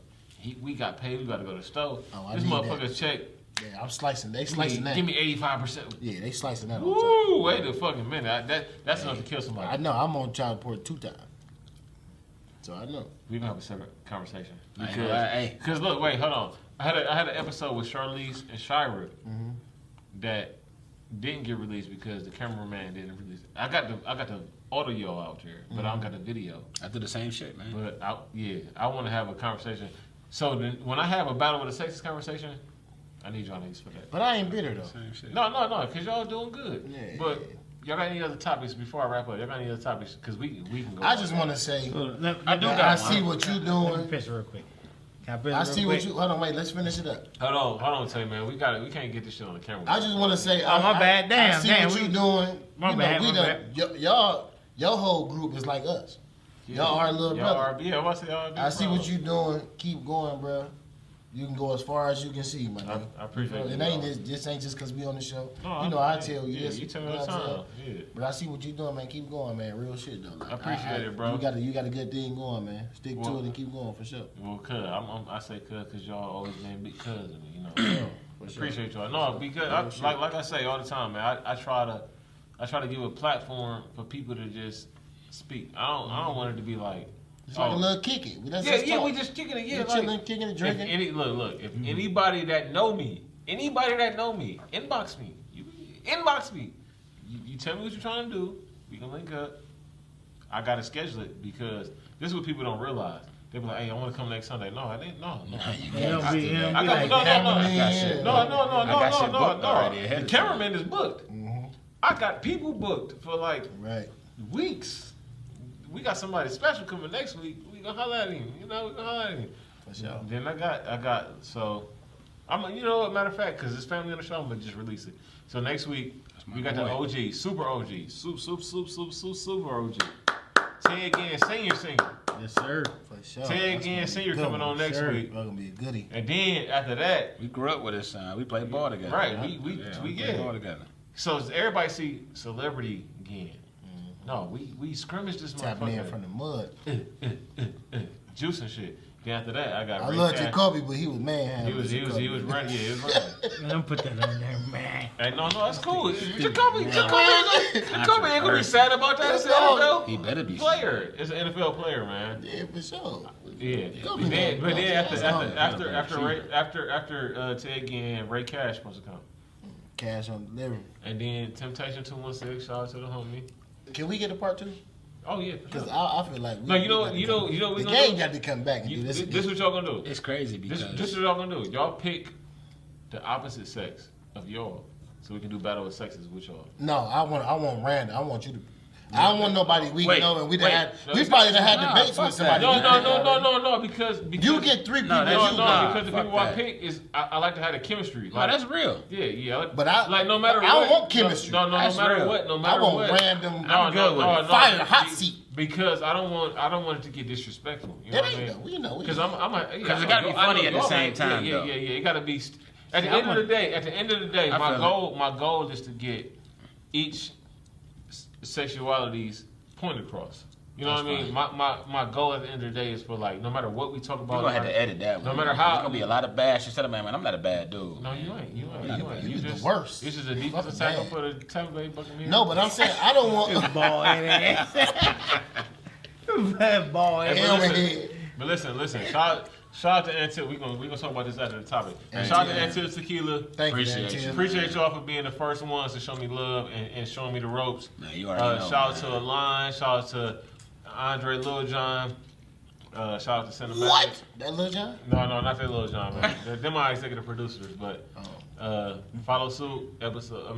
We got paid. We got to go to the store. Oh, I This need motherfucker check. Yeah, I'm slicing. They slicing that. Give me 85%. Yeah, they slicing that. On top. Woo! Wait a fucking minute. That's enough to kill somebody. I know. I'm on child support 2 times, so I know. We gonna have a separate conversation I ain't gonna lie, hey. because look, wait, hold on. I had an episode with Charlize and Shira that didn't get released because the cameraman didn't release it. I got the all of y'all out there, but I don't got the video. I do the same shit, man. But I want to have a conversation. So then, when I have a battle with the sexist conversation, I need y'all niggas for that. But I ain't bitter though. Same shit. No, because y'all doing good. Yeah. But y'all got any other topics before I wrap up? Y'all got any other topics? Because we can go. I just want to say, I do got I one. see what you Let me doing. piss real quick. Can I piss I real see quick? what you. Hold on, wait. Let's finish it up. Hold on, tell you, man. We can't get this shit on the camera. I just want to say, Oh, my bad. Damn, I see damn, what we- you doing. My you bad, know, my bad. Y'all, your whole group is like us. Y'all are little Y'all brother. are, yeah, I say y'all I see what you doing. Keep going, bro. You can go as far as you can see, my nigga. I appreciate It you, ain't bro. this ain't just because we on the show. No, You know, I tell you yeah, this. you tell me know all the what I'm time. saying? Yeah. But I see what you doing, man. Keep going, man. Real shit though. Like, I appreciate it, bro. You got a good thing going, man. Stick to Well- it and keep going for sure. Well, I say cuz because y'all always been big cuz of me, you know. Appreciate y'all. No, because like I say all the time, man. I try to give a platform for people to just speak. I don't want it to be like. It's like a little kick it. Let's Yeah, just talk. we just kicking it. Yeah, We like, chilling, kicking it, if drinking. if anybody that know me, inbox me. You inbox me. You tell me what you're trying to do. We can link up. I gotta schedule it because this is what people don't realize. They be like, "Hey, I want to come next Sunday." No, I didn't. No. It'll be I got like no. cameraman. No. I got shit booked already ahead The of time. cameraman is booked. I got people booked for like Right. weeks. We got somebody special coming next week. We gonna holler at him. You know, we gonna holler at him. For sure. Then I got. So I'm. You know what? Matter of fact, because it's family on the show, I'm gonna just release it. So next week we got the boy. OG, super OG, super OG. Tay again, senior singer. Yes, sir. For sure. Tay That's again, gonna be senior a good coming one. on next Sure. week. That's gonna be a goodie. And then after that, We grew up with this son. We played ball together. right? Yeah. We played ball together. So everybody see celebrity again. No, we scrimmaged this Tapping in motherfucker. from the mud. Juice and shit. Then after that, I got. I Ray love Cash. Jacoby, but he was man. He was running. Yeah, he was running. Let them put that on there, man. Hey, no, that's cool. Jacoby ain't gonna be sad about that. It's an He NFL better be. player. It's an NFL player, man. Yeah, for sure. Yeah. Jacoby But then man. after Ted again, Ray Cash supposed to come, Cash on delivery. and then Temptation 216. Shout out to the homie. Can we get a part 2? Oh yeah. for Because sure. I feel like No, you know what we the gonna game do? got to come back and You, do this. this what y'all gonna do. It's crazy because This is what y'all gonna do. Y'all pick the opposite sex of y'all, so we can do battle of sexes with y'all. No, I want random. I want you to. I don't want nobody we Wait, know and we wait. probably done had Nah, debates fuck with somebody. that. No, because You get 3 people. No, that's- you nah, because the fuck people I that. pick is I like to have the chemistry. no, Like, that's real. yeah. But I- like no matter I don't what. want chemistry. No That's matter real. what. No I matter want what. random. I'm good with it. Fire, hot seat. Because I don't want it to get disrespectful. You know It ain't ain't though. We know. Because I'm Because it gotta be funny at the same time, Yeah. though. It gotta be. At the I end of want- the day, I my feel goal is to get each sexuality's point across. You know That's what I mean? My goal at the end of the day is for like no matter what we talk You're about. gonna have to edit that one. No matter how- There's gonna be a lot of bad shit. Tell him, man, I'm not a bad dude. No, you ain't. You You the just worst. This is a Fucking defensive tackle bad. for the Tampa Bay Buccaneers. No, but I'm saying I don't want. Ball head. Ball Hey, head. Helmet head. But listen. Shout out to Antil. We gonna talk about this after the topic. Shout out to Antil Tequila. Thank Appreciate you. you. Appreciate y'all for being the first ones to show me love and showing me the ropes. Man, you already know. Shout out to Align. Shout out to Andre Lil John. Shout out to Cinematic. What? That Lil John? No, not that Lil John, man. They're my executive producers, but Follow Suit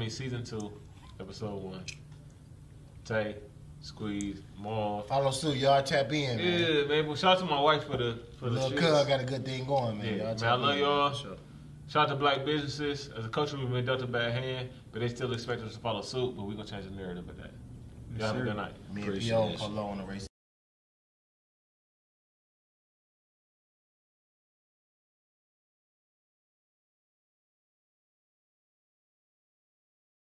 season 2, episode 1. Tay, Squeeze, Maul. Follow suit. Y'all tap in, man. Yeah, man. But shout out to my wife for the Lil shit. Cub got a good thing going, man. Yeah, Y'all man, tap I love in. y'all. Sure. Shout out to black businesses. As a culture, we've been dealt a bad hand, but they still expect us to follow suit, but we're going to change the narrative of that. Y'all have a good night. Me and Appreciate P.O. it. Polo on the race.